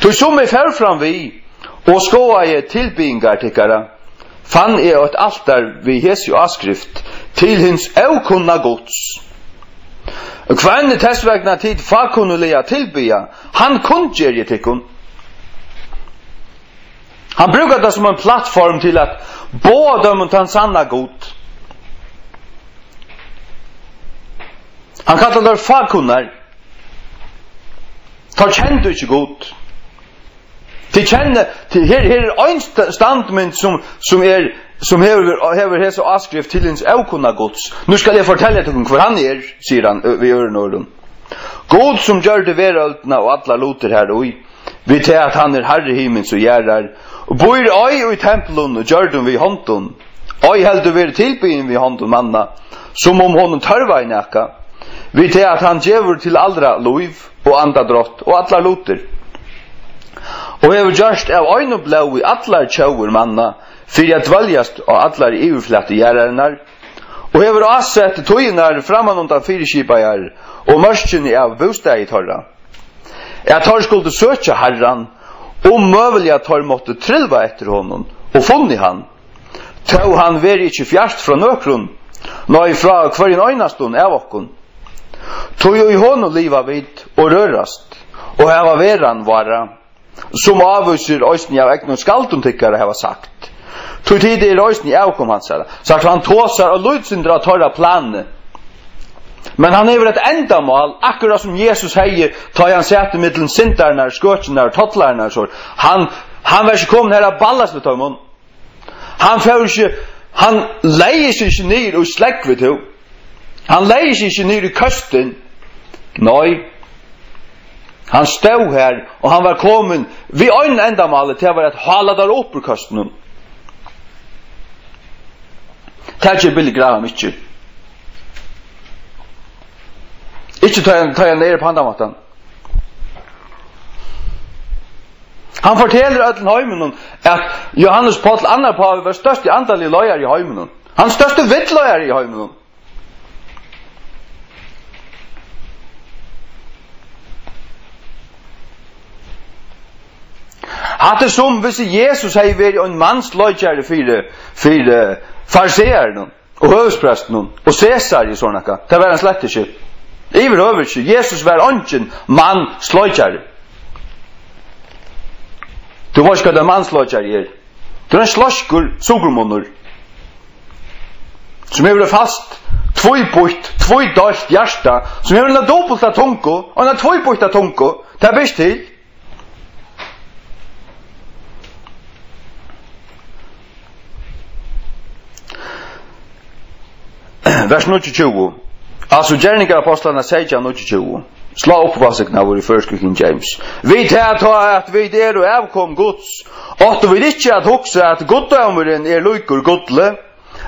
Tu som är fär fram vi och skåa är tillbingar tyckara. Fann är ett altar vid Jesu avskrift till hins okunna gods. Kvann testvägna tid fakunuliga tillbya, han kundger i tikkun. Han brukar det som en plattform till att båda mot hans sanna god. Han kallar det fakunar. Tar känner du inte god. Till känner, till här är en standmynd som hever hese avskrift til hans avkunna gods. Nu skal jeg fortelle til hvor han sier han ved ørenorden. God som gjør det verøldene og alla loter her og vi til at han herre himmels og gjerrar, og bor i tempelen og gjør dem vid hånden, og held du være tilbyen vid hånden manna, som om honom tørva i nækka, vi til at han gjør til aldra lov og andadrott og alla loter. Og hever gjørst av øyne blå i allar tjauer manna, fyrir at dvaljast og allar yverflette gjerrarinnar, og hever avsett tøynar framan undan fyrirskipajar og mørskjeni av bostad i torra. At tar skulle søkja herran, møvelig at tar måtte trilva etter honom, og funni han. Tau han veri ikkje fjerst fra nøkrun, nøy fra hverjen øynastun av okkun. Tøy i honom liva vid og rørast, og heva veran vara, som avviser òsni av egnon skalduntikkare heva sagt. Tog tid i røysen i avkom hans her. Sagt han tåsar og ludsindra torra planene. Men han hever et endamål, akkurat som Jesus heier, tar han sete middelen sintarnar, skøtjenar, tottlarnar, så. Han var ikke kommet her av ballast ved tøymon. Han leier seg ikke ned og slekk ved tøy. Han leier seg ikke ned i køsten. Nei. Han stod her, og han var kommet vid øyne endamålet til å være et haladar opp ur køsten. Det er ikke Billy Graham, ikke. Ikke tar jeg nere på handamaten. Han forteller at heimen at Johannes Paul annar Paul var største andal i løyer i heimen. Han største vittløyer i heimen. Hatt det som hvis Jesus hei vært en manns løyere for fariseeren og høvespresten og Cæsar i sånne ka. Det var han slett ikke. Iver over ikke. Jesus var ikke mann sløyere. Du var ikke hva det mann sløyere er. Det er en sløskur sugermåner som hever fast tvøydalt hjärsta som hever en dobbelt av tunko og en tvøybult av tunko. Det er best til. Vers 22. Altså gjerningar apostlarna 16:22. Slå upp vasikna vår i First King James. Vi tar att vi är och avkom Guds. Och vi inte att huxa att goddomaren är lykor godle,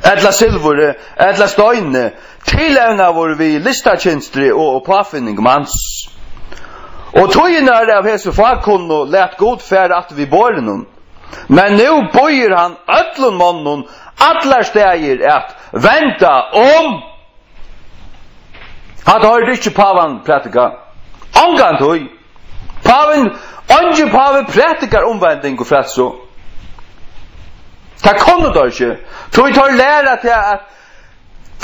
eller silver, eller steine, tillägna vår vi listartjänster och påfinning mans. Och toginar av hese fagkunno lät god färd att vi borren. Men nu böjer han ötlun mannen alla stäger att vänta om. Han har inte pavan pratika. Angan tog. Paven, ange paven pratikar omvändning och frälso. Det kommer då inte. Tog tar lära till att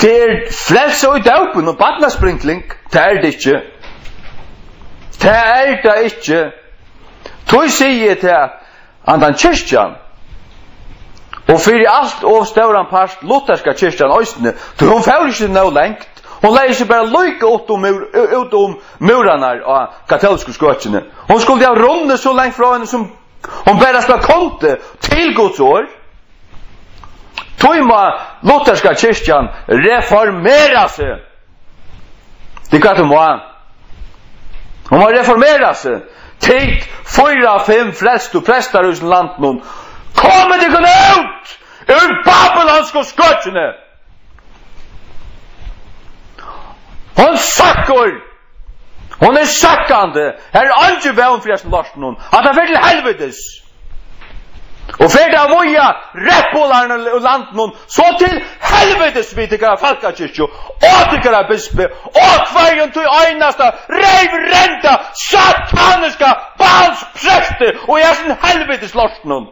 det är frälso i döpen och badnaspringling. Det är det inte. Det är det inte. Tog säger till att andan kyrkjan och för allt av störan past lutherska kyrkjan östne. Tog hon får inte nå längt. Hon lägger sig bara lycka ut om murarna av katolska skötsen. Hon skulle ha runde så långt från henne som hon bara ska komma till Guds år. Tøyma lutherska kyrkjan reformera sig. Det kan hon vara. Hon har reformerat sig. Tid 4-5 flest och prästar i landet någon. Kommer det kunna ut ur babylonska skötsen. Hon sackar. Hon är sackande. Här är inte vän för jag last någon. Att han vill helvetes. Och för det voja rättpolarna och landet någon så till helvetes vi tycker folkakyrkjo. Och tycker bispe. Och kvarjon till einaste revränta sataniska balspräster och jag sin helvetes last någon.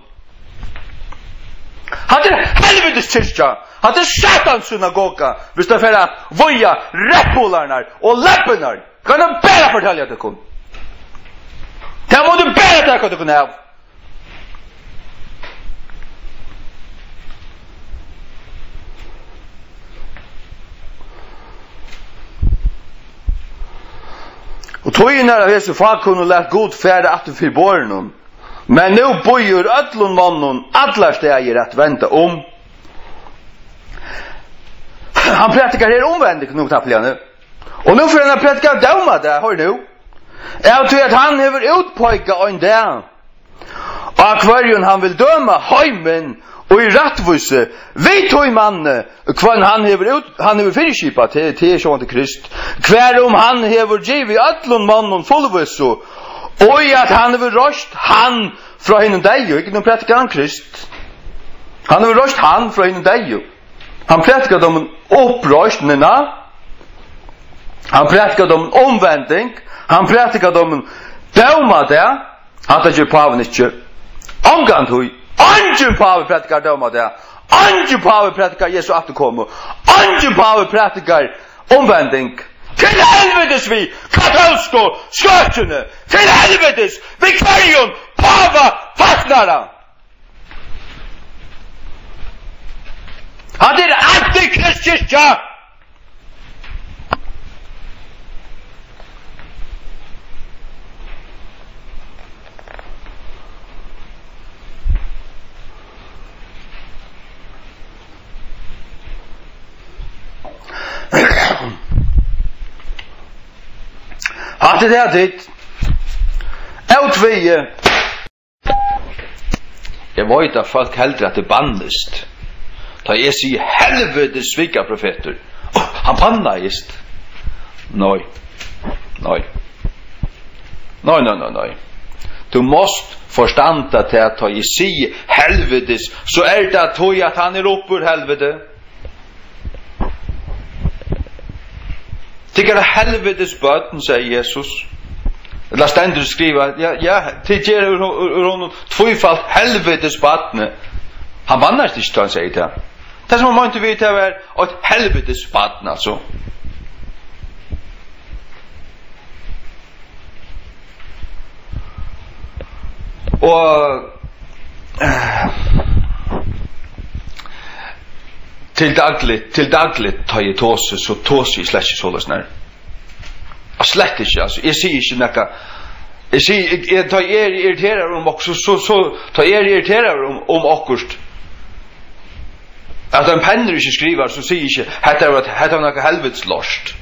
Han är helvetes kyrka. Han är satans synagoga. Visst det för att voja rättpolarna och läpparna. Kan du bara fortälja det kom. Det må du bara ta det kun av. Och toginar av Jesu fagkunno lät god färda att du för borren. Men nu böjer ötlun mannen alla stäger att vänta om. Han pratikar här omvändigt nog tappligande. Och nu får han pratikar döma det, hör nu. Jag tror att han har utpojkat en dag. Och akvarion han vill döma heimen och i rättvise. Vi tog manne kvar han har fyrskipat till sjön till Krist. Kvar om han har givit ötlun mannen fullvisso. Och i att han har röst han från henne dig. Inte någon pratikar han Krist. Han har röst han från henne dig. Han pratikar om uppröstningarna. Han pratikar om omvändning. Han pratikar om döma det. Han tar inte paven inte. Omgant hui. Angen paven pratikar döma det. Angen paven pratikar Jesu att komma. Angen paven pratikar omvändning. Till helvetes vi katolsko skötjene. Till helvetes vi kvarjon pava fattnara. Han är antikristkyrka. Att det är det. Utvige. Jag vet att folk hellre att det bandest. Ta jag sig helvete svika profeter. Han bannar just. Nej. Du måste förstanda till att ta jag sig helvetes så är det att han är upp ur helvete. Tycker helvetes böten, säger Jesus. Eller ständer skriva, ja, tycker ur honom tvåfalt helvetes böten. Han bannar inte då han säger det. Det som man inte vet är ett helvetes böten, alltså. Och till dagligt tar jag tåse så tåse i släckes hållas när. Jag släckte inte, alltså. Jag ser inte näka. Jag ser, jag tar irriterar om också, så tar irriterar om akkurst. Att en penner inte skriver så säger inte, här var något helvetes lost.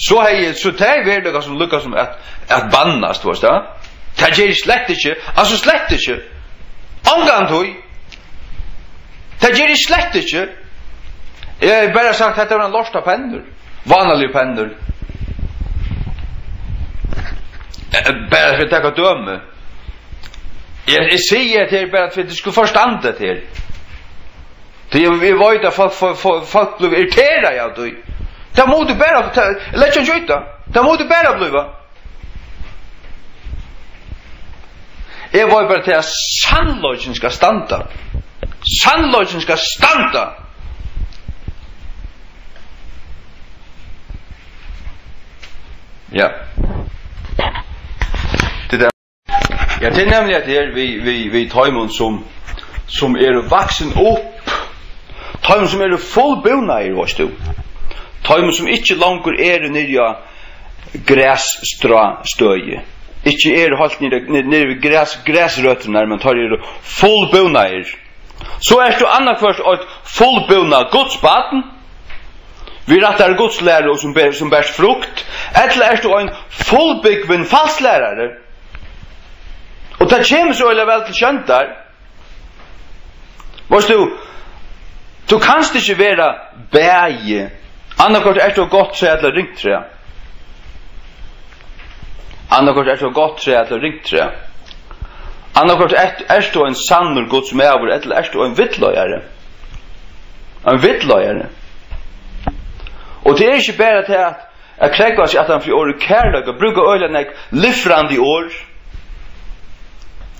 så hej så tar vi det som lukkar som att bannast var det. Det ger slett inte, alltså slett inte. Angan tog. Det ger slett inte. Jag har bara sagt att det var en losta pennor. Vanliga pennor. Bara för att ta döme. Jag säger till bara för att du skulle förstå det till. Vi var ju där folk blev irriterade av det. Det måste bara lätt inte skjuta. Det måste bara bli. Jag var bara till att sannlogen ska standa. Sannlogen ska standa. Ja. Det där. Ja, det är nämligen att vi tajmon som vaksen upp. Tajmon som fullbona i vars du. Tajmon som inte langer nere grässtrå stöje. Ikke halt nere vid gräsrötterna, men tar fullbona i. Så du annarkvart ett fullbona godsbaten. Vi rattar godslärare som bärs frukt. Eller du en fullbyggven fastlärare. Och det kommer så eller väl till köntar. Vars du kanst inte vara bäge. Annarkort du gott så eller ringträ. Annarkort du gott så eller ringträ. Annarkort du en sannor Guds mävor eller du en vittlöjare. En vittlöjare. Och det är inte bara till att kräka sig att han får år kärlek och bruka ölen livrande år.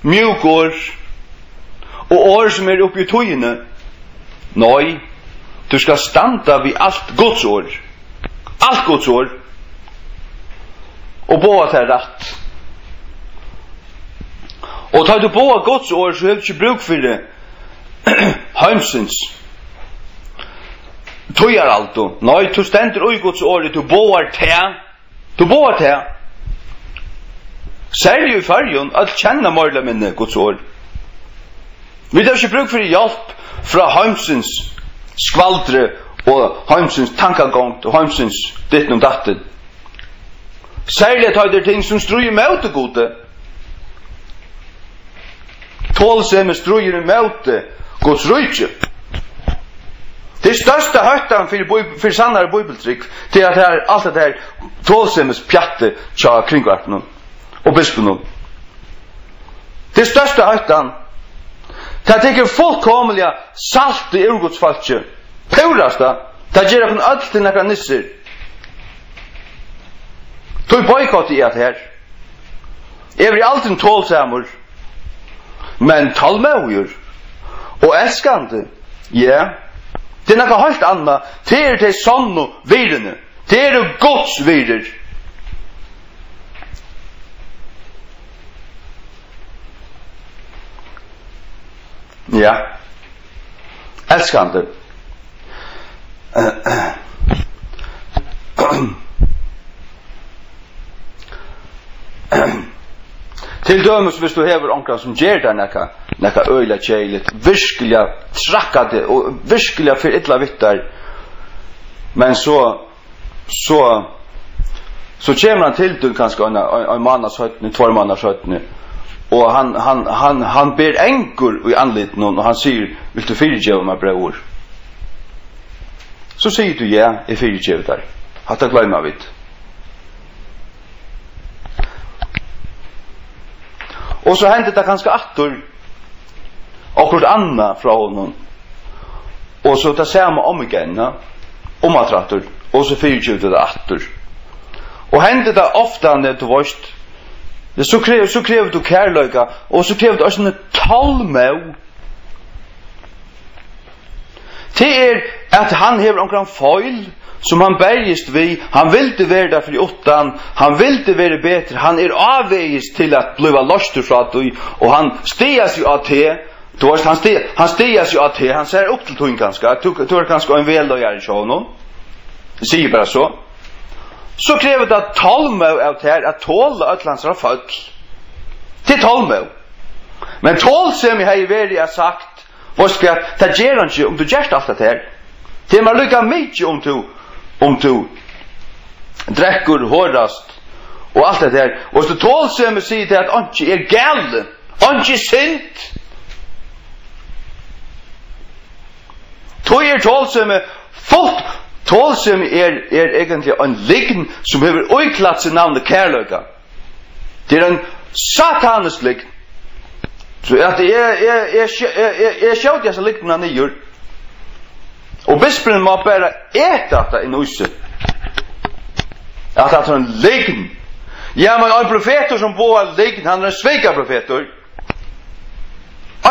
Mjuk år. Och år som uppe i tojene. Nej. Du ska standa vid allt Guds år. Allt Guds år. Och båda till rätt. Och tar du båda Guds år så har du inte bruk för det. Heimsens. Tojar alto. Nej, du ständer i Guds år. Du båar till. Du båar till. Særlig i färgen att känna morla minne Guds år. Vi har inte bruk för hjälp från heimsens skvaldre och heimsens tankagång och heimsens ditt och datten. Særlig tar det ting som strujer mot det gode. Tålsemme strujer mot det Guds rydtje. Det största höjtan för sannare bibeltryck till att allt det här tålsemmes pjatte tja kringvarpen och bispen. Det största höjtan det tycker fullkomliga salt i urgodsfallet. Purasta det ger från allt till några nisser. Tog bojkott i att här. Är alltid tålsamor. Men talmöjor och älskande. Ja. Det är något helt annat. Det är det sanna virrene. Det är det Guds virrer. Ja. Älskande. Till dömes hvis du hever onkran som ger deg nekka øyla tjeiligt, virkelig trakkade og virkelig for ytla vittar, men så kommer han til du kanskje en mannas høytene, 2 mannas høytene, og han ber engur i anliten og han sier, vil du fyrirgjeva meg bror? Så sier du ja, jeg fyrirgjeva der. Hatt jeg gløyma vidt. Och så hände det ganska attor och anna från honom. Och så det samma om igen, om atrattor och så fyrtjuta det attor. Och hände det ofta när du varst. Det så kräver du kärleka och så kräver du också en talmö. Det att han har omkring foil som han bergist vi, han ville være der for 8, han ville være bedre, han avvegist til at bliva loster fra det, og han stegas jo av det, han stegas jo av det, han ser opp til tog ganske, du er ganske en veldøyere i sjånen, sier bare så. Så krever det at talmø av det her, at tåle øtlandsra folk, til talmø. Men tål som jeg har vært sagt, det gjør han ikke om du gjør alt det her. Det er man lykke mye om du drekkur hårdast og allt det der. Og så tålsømme sier til at anki er gale, anki synd. Tog tålsømme fullt. Tålsømme er egentlig en lign som hever oiklatt sin navn kærløyga. Det er en satanisk lign. Så at jeg sjått jeg så ligna nyer. Og bisperen må bare ete at det i nøyse. At det er en lign. Ja, men en profetor som bor lign, han er en sveika profetor.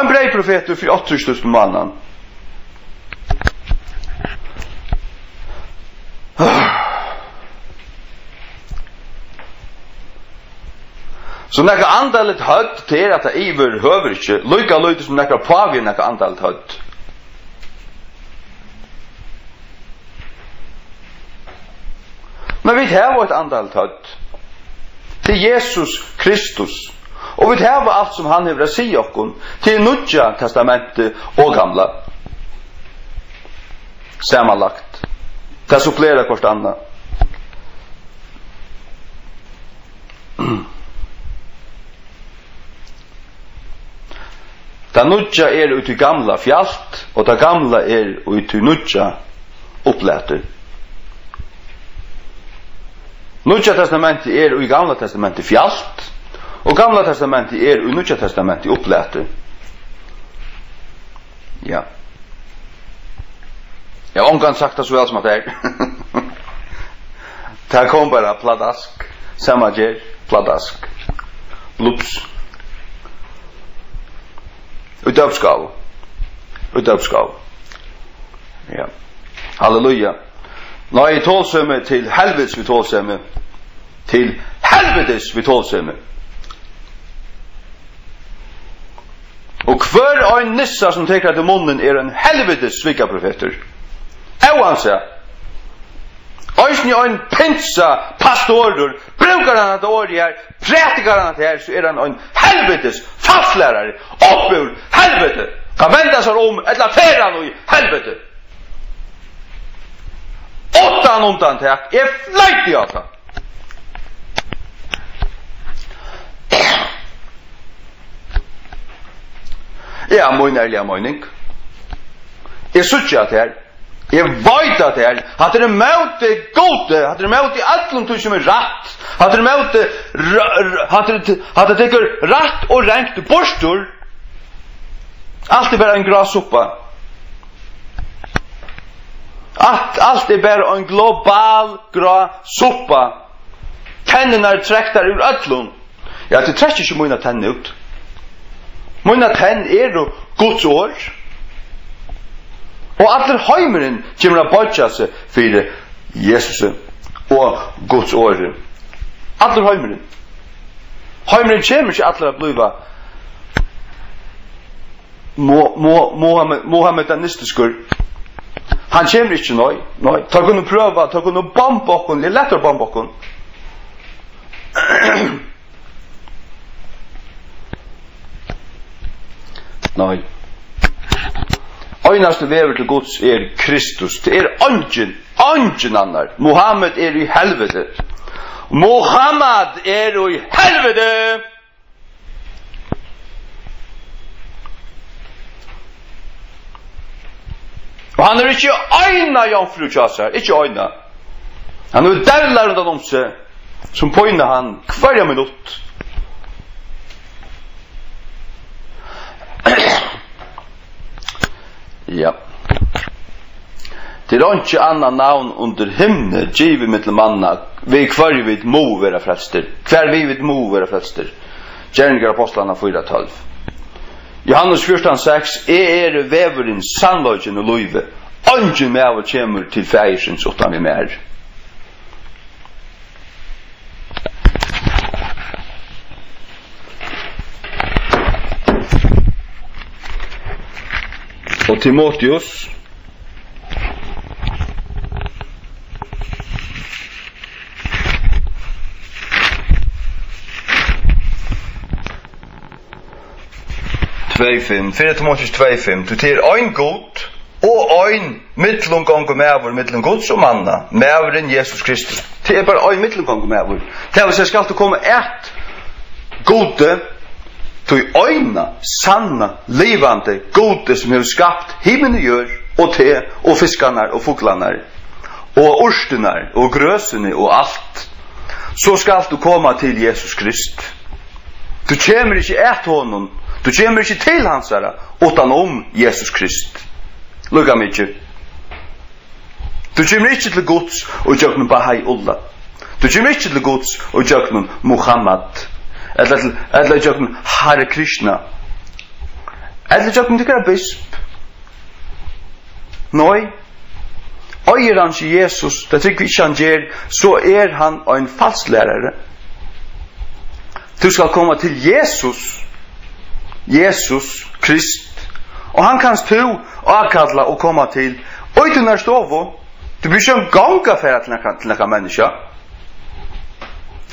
En brei profetor for 8000 mannen. Så nekka andalet hødd til at det iver høver ikke, lykka løyde som nekka pavir nekka andalet hødd. Men vi har et andalet hødd til Jesus Kristus, og vi har alt som han hever å si okkon til Nudja testamentet og gamla. Samanlagt. Det supplerer kvart anna. Det Nudja er ut i gamla fjalt, og det gamla er ut i Nudja opplæter. Nudja testamentet er i gamla testamentet fjalt, og gamla testamentet er i Nudja testamentet opplæter. Ja. Jeg har omgang sagt det så vel som at det er. Det kom bare pladask, samager, pladask, blups. Utdøpsgav. Ja. Halleluja. Nå er tålsømme til helvetes vi tålsømme. Til helvetes vi tålsømme. Og hver ein nissa som teker til munnen er en helvetes svikaprofeter. Evanse. Øysni ein pinsa pastorer, brukar han at året her, prætikar han at her, så er han en helvetes falslærare, oppur helvete, kan venda seg eller fer han i helvete. 8 undantak, er fleit i alt. Ja, min ærlige mening. Jeg sutja at her, jeg veit at her, at det er møte gode, at det er møte allum tog som er ratt, at det er møte, at det teker ratt og rengt borstor, alt er bare en grasuppa. Alt er bare en global grasuppa. Tennene er trektar ur allum. Ja, det trekker ikke mine tennene ut. Mine tennene er jo Guds år. Og allir heimeren kommer å bodja seg for Jesus og Guds år. Allir heimeren. Heimeren kommer ikke allir å bliva mohammedanistiskur. Han kommer ikke nøy. Ta kunne prøva, ta kunne bomba okkon, det er lettere å bomba okkon. Nei. Øynaste vever til Guds er Kristus. Det er ungen annar. Mohammed er i helvete. Mohammed er i helvete. Og han er ikke øyna jomfru tjasar. Ikke øyna. Han er dævlar rundt om seg. Som pøyna han hver minutt. Ja. Det er ikke annan navn under himne givet mittel manna vi hver vi må være frelster. Hver vi må være frelster. Gjerninger apostlene 4:12. Johannes 14:6 er veveren sannløgjen og løyve. Ungen med av kommer til feiersens utan vi mer. Og Timotheus Fyrir Timotheus 2:5 Du til ein god og ein mittlum gongu mever mittlum Guds og manna meveren Jesus Kristus Det bara en mittelgång med vår. Det vill säga ska du komma ett gode till öjna, sanna, levande, gode som har skapat himmel och jord och te och fiskarna och fåglarna och orsterna och grösene och allt. Så ska du komma till Jesus Krist. Du kommer inte ett honom. Du kommer inte till hans ära utan om Jesus Krist. Lugga mycket. Du kommer inte till Guds och jöknum Bahai Ullah. Du kommer inte till Guds och jöknum Muhammad. Eller jöknum Hare Krishna. Eller jöknum tycker bisp. Nej. Øyer han ikke Jesus, det tykker vi ikke han gjør, så han en falsklærere. Du skal komme til Jesus, Jesus Krist, og han kan stå avkalla og komme til, og du når stå, du blir ikke en gang affære til noen menneske.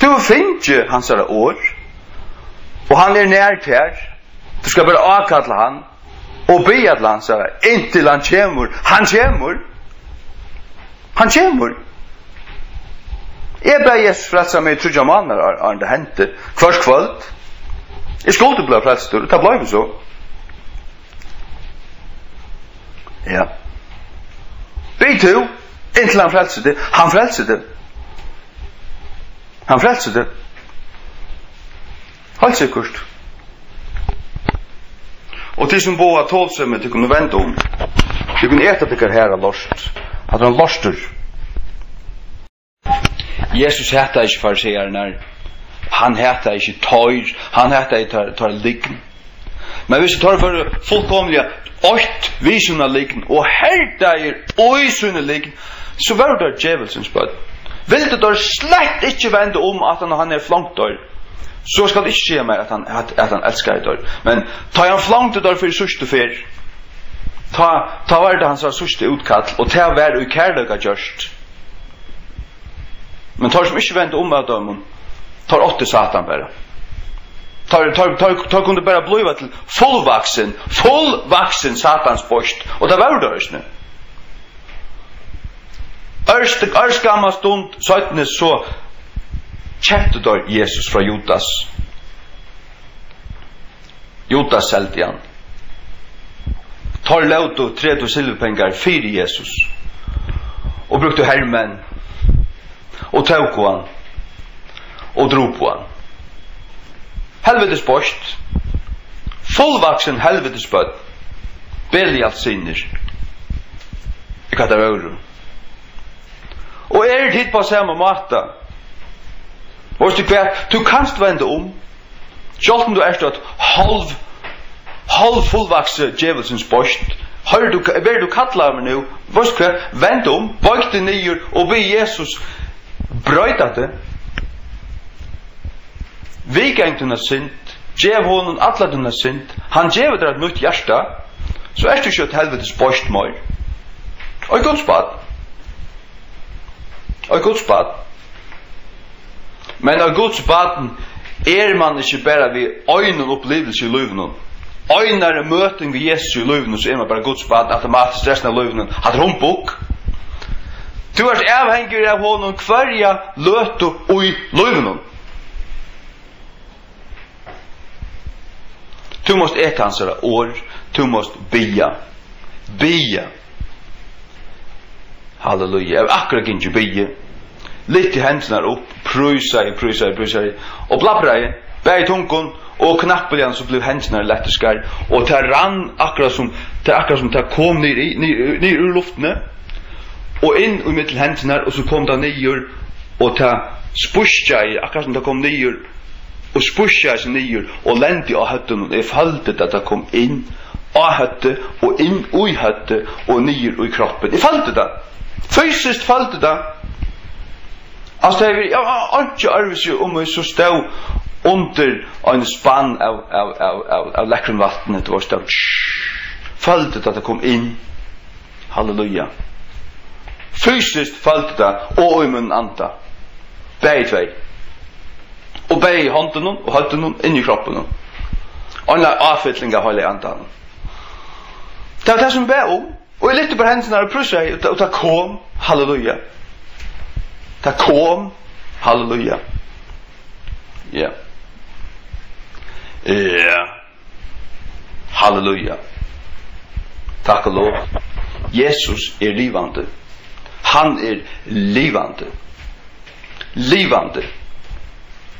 Du finner ikke hans år, og han nært her, du skal bare avkalla han, og be at han sier, inntil han kommer, han kommer. Jeg ble Jesus frelsa meg 3 måneder av det hendte, hver kvöld. Jeg skulle bli frelst, og det ble jo så. Ja. Be to, inntil han frelser det. Han frelser det. Han frelser det. Hold sikkert. Og til som boa tålsømme til kunne vente om, til kunne ete til her av lost. At han loster. Jesus heter ikke fariseerne. Han heter ikke tøyr. Han heter ikke tar liggen. Men hvis du tar for fullkomlige 8 visjoner liggen, og herdager øysene liggen, så var det djevelsens bød. Vil du da slett ikke vende om at han flankt der, så skal det ikke se meg at han elsker der. Men ta han flankt der for sørste fer, ta var det hans sørste utkall, og ta var i kærlega gjørst. Men tar som ikke vende om av dem, tar 8 satan bare. Tar kunne bare bliva til fullvaksen satans bost, og det var det ikke. Ørst gammal stund, 17 så kjente der Jesus fra Judas. Judas selte han. Tar lauto 3 silverpengar 4 Jesus. Og brukte hermen. Og tåk han. Og dro på han. Helvetes bost. Fullvaksen helvetes bød. Belial sinner. Jeg kan ta vore. Og tid på samme måte. Du kanst vende om. Sjolten du stått halv fullvakse djevelsens bost. Hör du kallar mig nu? Vend om, bøyk det nyer og be Jesus brøyta det. Vi gengtuna sint, djev honom alla duna sint, han djev der et nytt hjärsta, så du ikke et helvetes bost møy. Og Guds bad. Men av Guds baden man ikke bare ved øynene opplevelse i løvnen. Øynere møting ved Jesus i løvnen, så man bare Guds baden automatisk resten av løvnen. Hatt rumpok. Du avhengig av honom hverja løtu i løvnen. Du måst ete hans år, du måst bia. Halleluja. Jeg akkurat ikke bia. Litt i hendene opp, prøysa, og blabbrei, bæg i tungen, og knappeljan så blev hendene letterskar, og det rann akkurat som det kom ned ur luftene, og inn i mittel hendene, og så kom det nyer, og det spusja i, akkurat som det kom nyer, og spusja i seg nyer, og lendi av høtten, og jeg følte at det kom inn av høtten, og inn ui høtten, og nyer ui kroppen. Jeg følte det. Fysisk følte det. Altså det jeg har ikke arvet om jeg så stod under en spann av lekkeren vattnet, det var stod følte det at det kom inn. Halleluja. Fysisk følte det, og i munnen anta. Begge tvei. Og begge i hånden og høtten inn i kroppen. Og en avfytling av hele andan. Det var det som be om. Og jeg lytte på hendene og prøvde, og det kom. Halleluja. ta kom, halleluja. Ja. Ja. Halleluja. Takk og lov. Jesus livande. Han livande. Livande.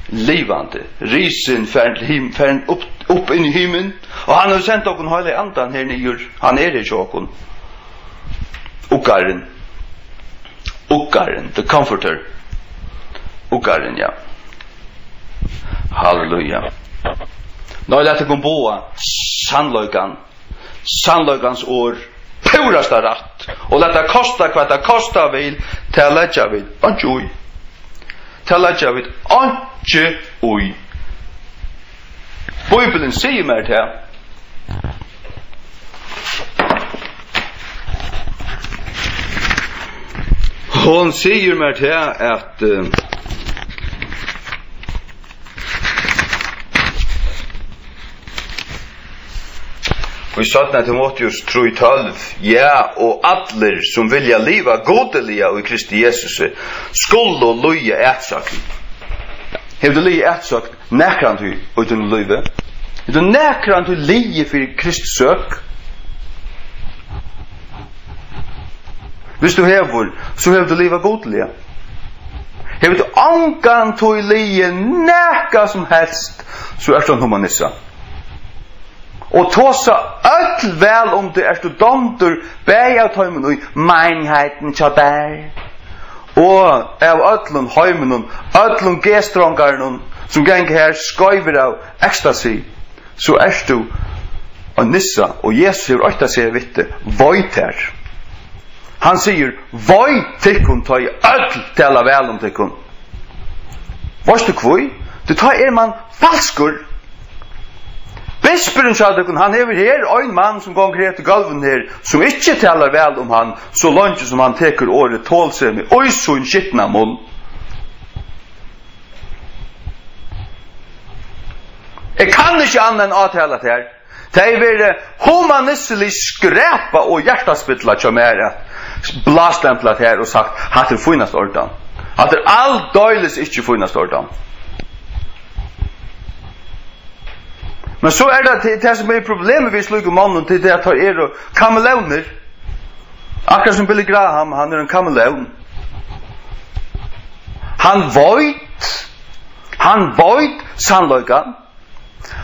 Livande. Risen fern upp in i himlen. Og han har sendt okkur heilig andan her nyer. Han her okkur. Uggaren. Uggaren. The comforter. Uggaren, ja. Halleluja. Nå lät det gå boa sannløygan. Sannløygans år. Purasta rätt. Och låta kosta vad det kostar vill. Tälja vid. Anjui. Tälja vid. Anjui. Bibeln säger mer det här. Hon säger mer det här att vi satt Timoteus 3:12, ja, og allir som vilja liva godeliga i Kristi Jesus skulle loja ätsakt. Hevur du loja ätsakt näkrant utan löve? Du näkrant loja för Kristi sök. Hvis du hevur, så hevur du liva godeliga. Hevur du ankan til loja näka som helst, så er det humanissa. Og tåsa öll vel om det du domtur bæg av tøymen og meinheiten tja der. Og av öllum heimenun, öllum gestrongarnun som geng her skøyver av ekstasi, så du og nissa, og Jesus er åtta seg vitte, voit her. Han sier, voit tikkun tøy öll tala vel om tikkun. Varst du kvui? Du tar man falskur. Bisperen sa det, han hever her en mann som går her til galven her, som ikke taler vel om han, så langt som han teker året tålse med øysun skittna mål. Jeg kan ikke annet enn avtale det her. Det er vært humanistelig skrepa og hjertaspittla som er blastemplet her og sagt, hatt er finast ordan. Hatt er all døyles ikke finast ordan. Men så det som problemet vi slukker mannen til det at han kameleoner. Akkurat som Billy Graham, han en kameleon. Han void sannløygan.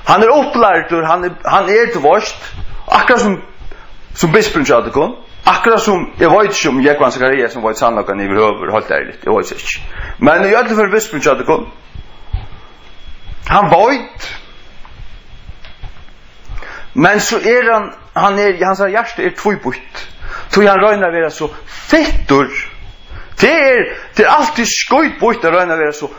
Han opplærtur, han til vorst. Akkurat som bisperen sa det kom. Akkurat som, jeg vet ikke om Jekvann Zakaria som void sannløygan i høver, holdt ærligt, jeg vet ikke. Men i alle fall bisperen sa det kom. Han void. Men så hans hjärsta tvåbutt. Så han röjnar vara så fettor. Det är alltid skojt butt att röjnar vara så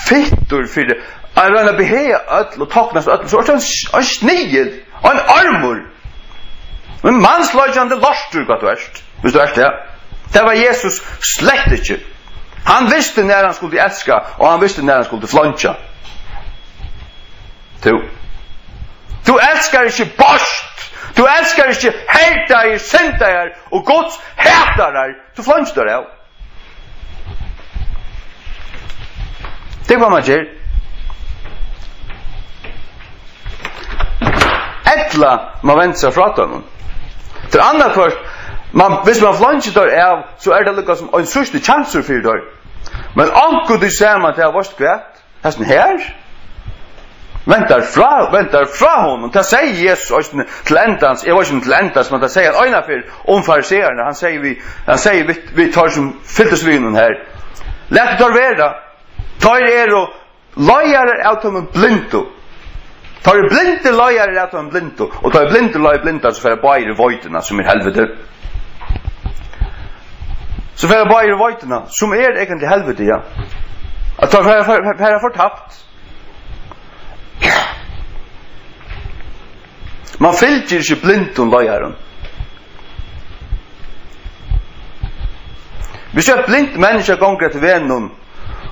fettor för det. Han röjnar behea öll och taknas öll. Så är han snigel och en armor. Men manslöjande lastur vad du erst. Visst du erst det? Det var Jesus slett inte. Han visste när han skulle älska och han visste när han skulle flantja. Du älskar inte borst. Du älskar inte hertar, sentar och Guds hätar. Du flanstar det. Det var man gör. Ettla man vänder sig från honom. Till annat först, hvis man flanstar det så är det lika som en sista chanser för dig. Men anker du säger man till vårt kvätt. Hästen här. Väntar fra honom. Det säger Jesus till ändans, jag var inte till ändans, men det säger ena för om fariseerna. Han säger vi tar som fylltes vi någon här. Lät det tar värda. Tar och lojare av dem blinto. Tar blinte lojare av dem blinto. Och tar blinte lojare blinta så får jag bara i vojterna som helvete. Så får jag bara i vojterna som egentligen helvete, ja. Att tar för jag förtappt. Man fylgjer ikke blindt om løyeren. Hvis jeg er blindt mennesker gonger til vennen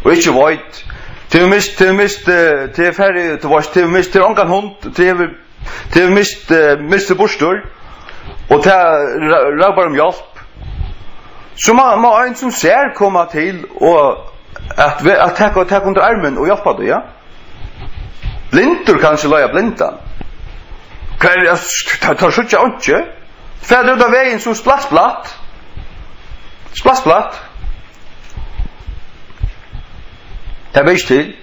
og ikke veit, til mist ångan hund, til mist bostor, og til rabbar om hjelp, så må en som ser komme til og att ta under armen och hjälpa dig, ja. Blindur kanske löja blindan. Tar skjutja inte. Fäder ut av vägen så splassplatt. Splassplatt. Det är bäst till.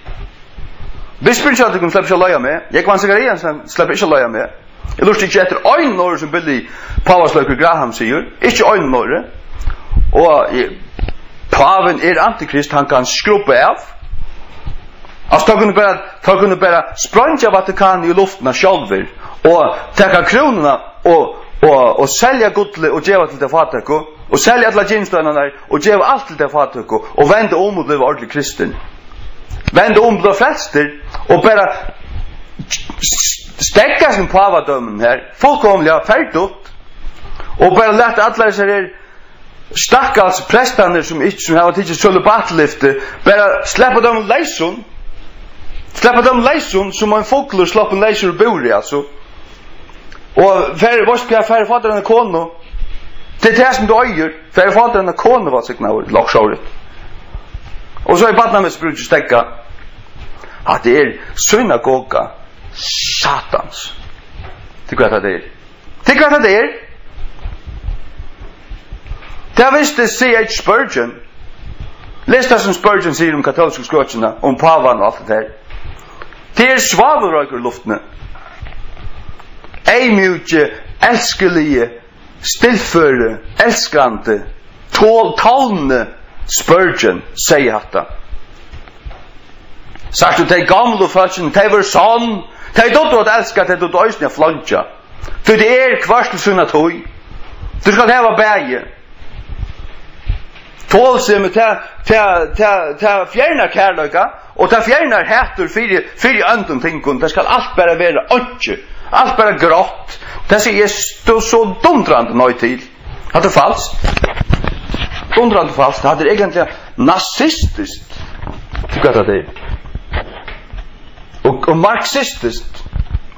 Bispen sa att du kan släppa sig löja med. Jag kan säga igen släppa sig löja med. Jag lustar inte efter en norr som Billy Powerslöker Graham säger. Inte en norr. Och paven är antikrist, han kan skrubba av. Alltså ta kunde bara spränga Vatikanen i luften själva och ta kronorna och sälja gudle och ge till det fattiga och sälja alla genständerna och ge allt till det fattiga och vända om och bli ordentlig kristen. Vända om bli frälster och bara stäcka sin pavadömen här fullkomliga färdigt och bara låta alla dessa stackars prästarna som har tidsit sölibatlyfte bara släppa dem lejson. Släppa dem lejson som en folklor släpper lejson och bor i alltså. Och färre fader en kono. Det är det som du öjer. Färre fader en kono var sig knäver, lagsjåret. Och så är badna med sprut stäcka. Att det är synagoga satans. Tycker att det är. Tycker att det är. Det visste C.H. Spurgeon. Läs det som Spurgeon säger om katolska skrotcherna, om pavan och allt det där. Det är svavelröker i luften. Eimjuke, älskelige, stillføre, älskande, talne Spurgeon säger detta. Sagt du till gamla fölken, det var sånn, det är att älska, det är att ösna flantja. För det är kvart till sunna tog. Du ska hava bäge. Tålse med ta fjärna kärlöka och ta fjärna hätur för anton tinkon. Det ska allt bara vara öntje. Allt bara grått. Det ser så dundrande nöjd till. Att det är falskt. Dundrande falskt. Det är egentligen nazistiskt. Tycker jag det är. Och marxistiskt.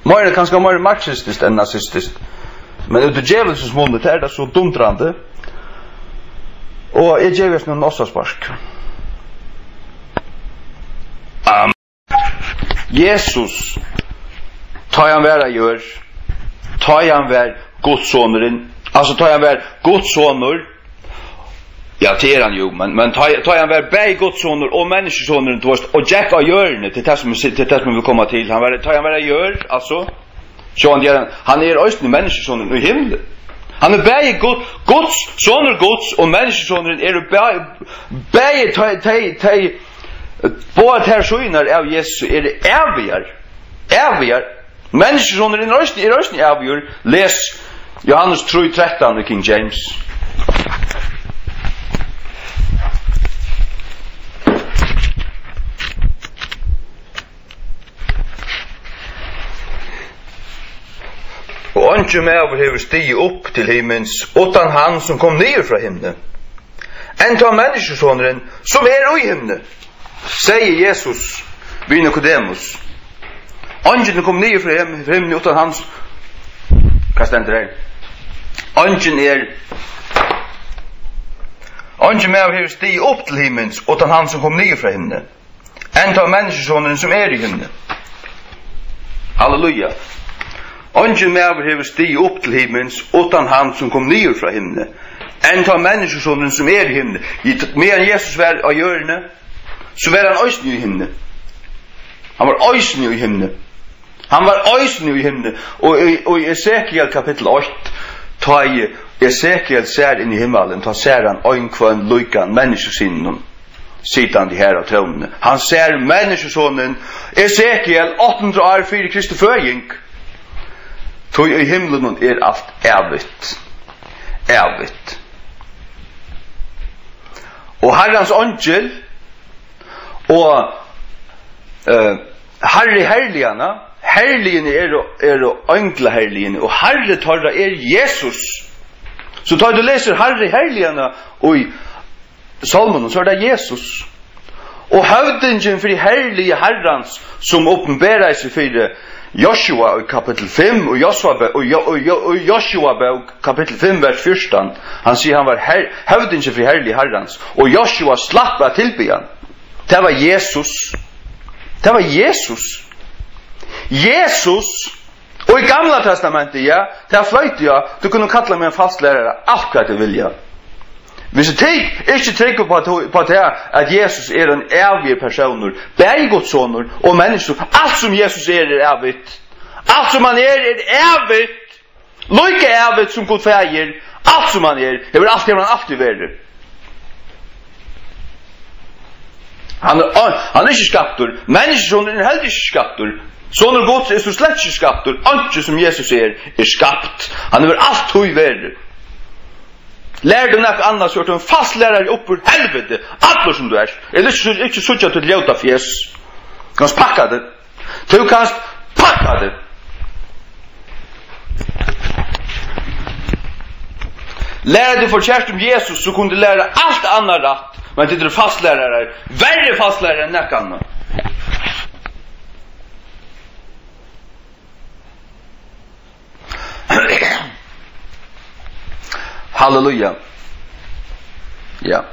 Mer kanske mer marxistiskt än nazistiskt. Men ut i djävulsens mundet är det så dundrande. Og jeg gjør oss noen åsasparsk. Jesus, ta han være gjør, ta han være godsåneren, altså ta han være godsåner, ja, det er han jo, men ta han være bæg godsåner og menneskesåneren, og Jack av hjørnet, det er det som vi vil komme til, ta han være gjør, altså, så han er også menneskesåneren i himmelen. Han er bæge Guds, soner Guds, og menneskesoneren er bæge både her søgner av Jesus er det evigere. Menneskesoneren er også evigere. Les Johannes 3:13 i King James. Og ønske med over hever stige opp til himmens, utan han som kom ned fra himne. En ta menneskesåneren som er i himne, sier Jesus vid Nikodemus. Ønsken kom ned fra himne utan hans, hva stender det? Ønske med over hever stige opp til himmens, utan han som kom ned fra himne. En ta menneskesåneren som er i himne. Halleluja. Ongen mever hever stig opp til himmens, utan han som kom ned fra himne. En ta menneskesonen som er i himne. Medan Jesus var av hjørne, så var han øysen i himne. Han var øysen i himne. Og i Ezekiel kapittel 8, ta i Ezekiel ser inn i himmelen, ta ser han øynkvann lykan menneskesinnen, sittande her av tronene. Han ser menneskesonen, Ezekiel 800 år fyrir Kristi føying. Tog i himmelen er allt evigt. Og Herrens ångel og Herre herligana, herligene er ångla herligene, og Herre torra er Jesus. Så tar du leser Herre herligana og i salmen, så er det Jesus. Og høvdingen for herlige Herrens som åpenberer seg for Joshua i kapitel 5 og Joshua kapitel 5 vers 14. Han sier han var høvdingen for herlige Herrens, og Joshua slapp av tilbyan. Det var Jesus. Det var Jesus. Jesus, og i gamla testamentet, ja, det er fløyt, ja, du kunne kalla meg en falsklærare, alt hva du vilja. Hvis du ikke trykker på det at Jesus er en evig person, bergodssoner og mennesker, alt som Jesus er evigt. Alt som han er evigt. Like evigt som Gud fægir. Alt som han er alltid vært. Han er ikke skaptur. Menneskesonen er heller ikke skaptur. Soner Guds er så slett ikke skaptur. Anke som Jesus er skapt. Han er alltid vært. Lær du nok annars gjort en fast lærare opp ur helvete. Allt som du er. Eller ikke suttja til ljøta fjes. Kanst pakka det. Du kanst pakka det. Lærer du for kjærst om Jesus, så kunne du lære alt annet rett. Men det er fastlærere. Verre fastlærere enn nek annet. Halleluja. Ja.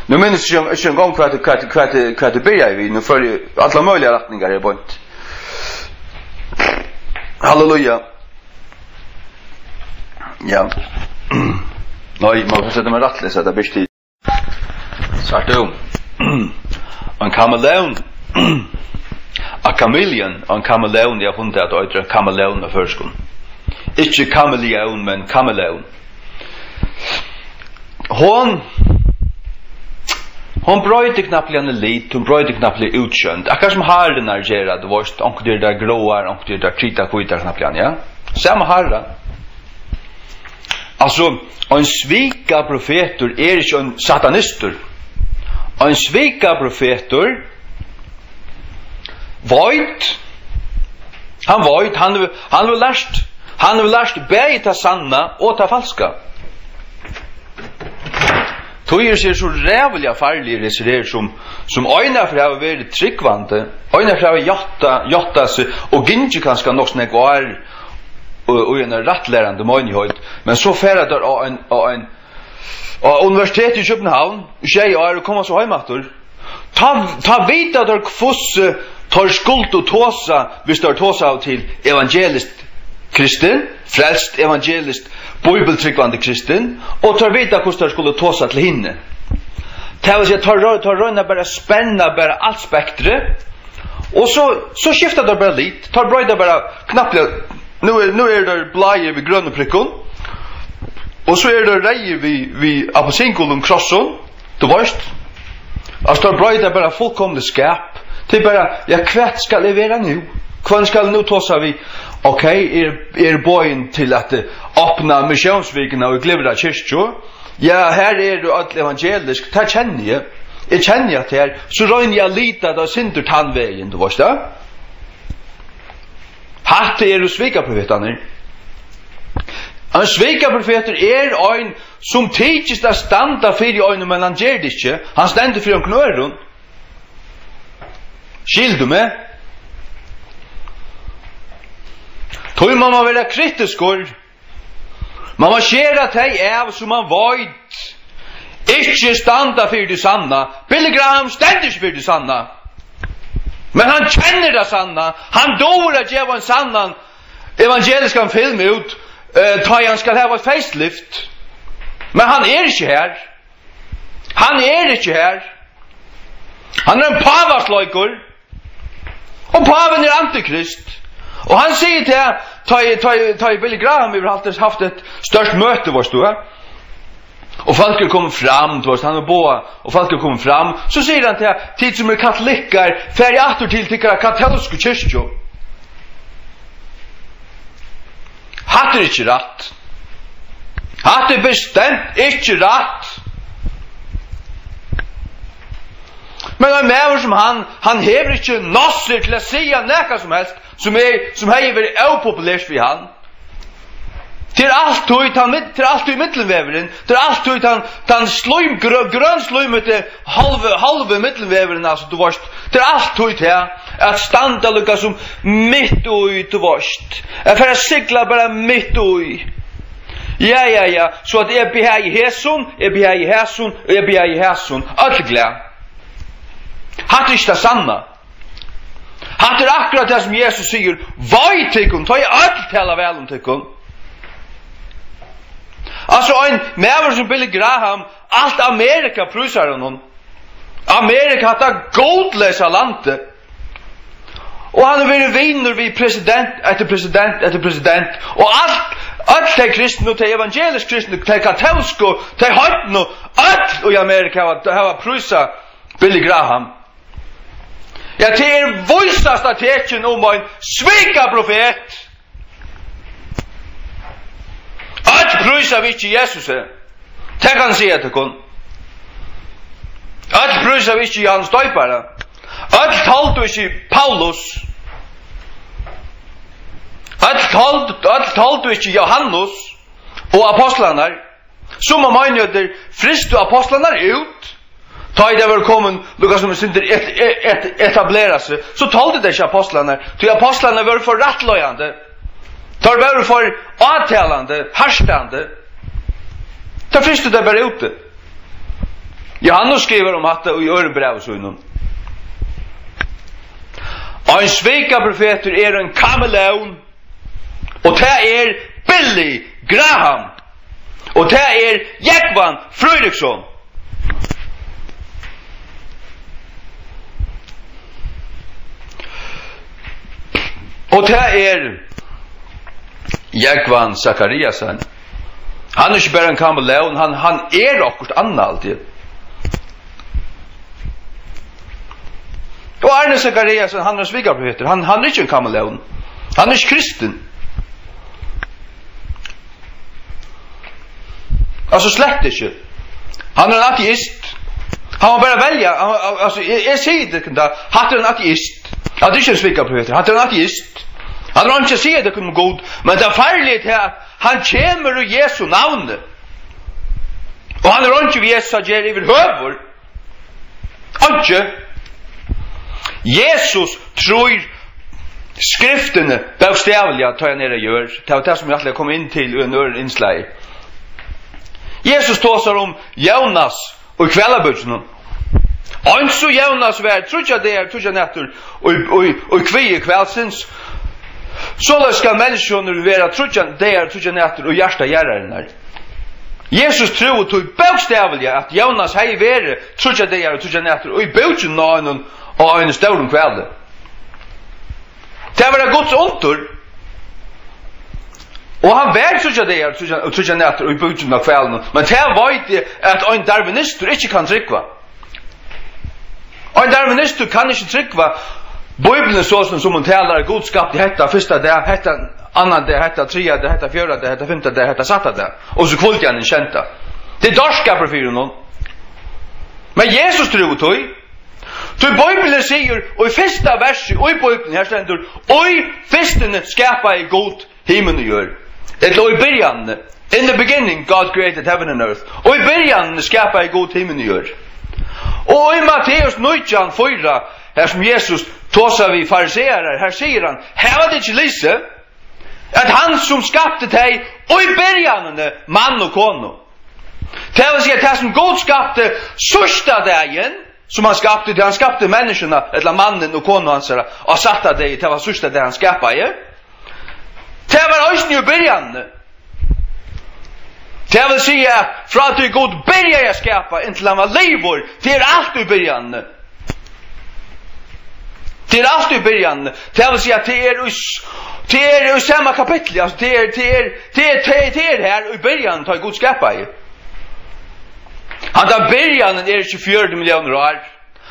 Nu minns jag inte en gång kvart det börjar vi. Nu följer alla möjliga rättningar här bort. Halleluja. Ja. Nej, man får sätta mig rättlis att det blir tid. Svart om. En kameleon. A chameleon. En kameleon. Jag funderar att ötra kameleon av förskon. Inte kameleon, men kameleon. Hon brøyde knappt en lit, hon brøyde knappt utkjønt. Akkurat som harden er gjerad, det var onker der gråar, onker der krita kvitar knappt, ja? Samme harda. Altså, en svika profetor er ikke en satanister. En svika profetor void. Han void, han har lært bæg ta sanna og ta falska. Tøyer ser så rævliga farlige reserer som øyne for å være tryggvande, øyne for å jotta seg, og gynnsi kanskje nok snakk og en rattlærende møgnihøyd, men så færre der av universitetet i København, tjei og kommer så heimater, ta vita der kvosse tar skuld og tåsa, hvis der tåsa av til evangelist kristen, frelst evangelist bibeltryggvande kristen, og tar vita hvordan der skulle tåsa til hinne. Det vil si at tar røyna bare spenna bare alt spektre, og så skiftar det bare litt, tar brøyda bare knapplega, nu er det blaie ved grønne prikkon, og så er det reier ved aposinkulum krosson, du veist, altså tar brøyda bare fullkomlig skap, det er bare, ja, hvert skal jeg være nu? Hva skal nu tåsa vi? Ok, bøyen til at åpna missionsvikene og glivra kyrkjo. Ja, her du alt evangelisk. Det kjenner jeg. Jeg kjenner at her. Så røyner jeg lite da synder tannvegen, du vet det? Hatt du svikaprofetene. En svikaprofeter en som tidligst er standa fyrir øyne, men han gjør det ikke. Han stender fyrir knøren. Skil du med? Tøy man må være kritiskur. Man må skjera teg av som man void. Ikke standa fyrir det sanna. Billy Graham stender ikke fyrir det sanna. Men han kjenner det sanna. Han dår at gjeva en sannan evangelisk film ut. Ta han skal hava et facelift. Men han ikke her. Han ikke her. Han en pavasløykur. Og paven antikrist. Og han sier til ta i Billy Graham, vi har alltid haft et størst møte, varst du, og folk kommer fram, han er boa, og folk kommer fram, så sier han til tid som katolikker, ferie atter til tikkere katolske kyrkjo. Hatt ikke rett. Hatt bestemt ikke rett. Men en maver som han hever ikke nasser til å si nekka som helst, som hei vært opopulært for han. Til alt i middelveveren, til alt i den sløym, grønn sløymete halve middelveveren, altså, du varst, til alt i det, at standa lukka som mitt ui, du varst, at for å sigla bare mitt ui. Ja, så at jeg blir her i hæsun, og jeg blir her i hæsun, alt gled. Hatt inte sanna. Hatt akkurat det som Jesus säger, vad tycker ta i allt hela väl om tycker. Alltså en mäver som Billy Graham, allt Amerika prusar honom. Amerika har godlösa landet. Och han har varit vinner vid president efter president. Och allt de kristna, de evangeliska kristna, de katolska, de höjtna, allt i Amerika har prusat Billy Graham. Ja, det är våldsaste tecken om en svika profet. Allt prusar vi inte Jesus. Det kan säga till kon. Allt prusar vi inte Johannes Döpare. Allt talte vi inte Paulus. Allt talte vi inte Johannes och apostlarna. Som man menar att det frist och apostlarna ut. Ta i det var kommen, Lukas som synder etablera sig. Så talte det inte apostlarna. Till apostlarna var för rattlöjande. Tar var för avtalande, härstande. Ta frist det bara ute. Johannes skriver om att i örebrev så innan. En svika profeter är en kameleon. Och det är Billy Graham. Och det är Jackvan Fredriksson. Och det är Jackvan Zachariasen. Han är inte bara en kameleon, han är något annat alltid. Och Arne Zachariasen, han är svigarprofeter. Han är inte en kameleon. Han är inte kristen. Alltså slett inte. Han är en ateist. Han var bara välja. Alltså, jag säger det inte. Han är en ateist. Han är inte en svigarprofeter. Han är en ateist. Han har inte säga det kunde god. Men det är farligt här att han kommer i Jesu namn. Och han är inte vid Jesus att göra över huvud. Inte. Jesus tror skrifterna bokstavliga tar jag ner och gör. Det var det som jag kom in till i en ören inslag. Jesus talar om Jonas och kvällabudgen. Och inte så Jonas var, tror jag det är, tror jag nätter, och kvi kvällsins. Så ska människor vara, tror jag nätter, och hjärsta gäraren. Jesus tror tog bokstavliga att Jonas hej vere, tror jag det är, tror jag nätter, och i budgen någon och en stor kväll. Det var Guds ontor. Och han vet så det är tror jag nätter och i budgen av kvällen. Men det var inte att en darwinister inte kan trycka. En darwinister kan inte trycka. Bibeln så som man talar Gud skapade detta första dag, detta andra dag, detta tredje dag, detta fjärde dag, detta femte dag, detta sjätte dag. Och så kvällte han känta. Det är dårskapar för någon. Men Jesus tror tog. Så Bibeln säger, och i första vers, och i Bibeln här ständer, och i försten skapar i god himmel och jord. Det låg i början. In the beginning God created heaven and earth. Och i början skapar i god himmel och jord. Och i Matteus 19:4, här som Jesus tåsar vid fariseer, här säger han, här var det inte lise, att han som skapte dig, och i början man och kono. Det vill säga att det som God skapte sörsta dagen, som han skapte människorna, eller mannen och kono hans, och satte dig, det var sörsta dagen han skapade. Det var också i början. Det vill säga, från att du God börjar jag skapa, intill han var livor, det är allt i början. Det är allt i början. Det vill säga att det är i samma kapitel. Alltså det är här i början tar Gud skapa i. Han tar början är 24 miljoner år.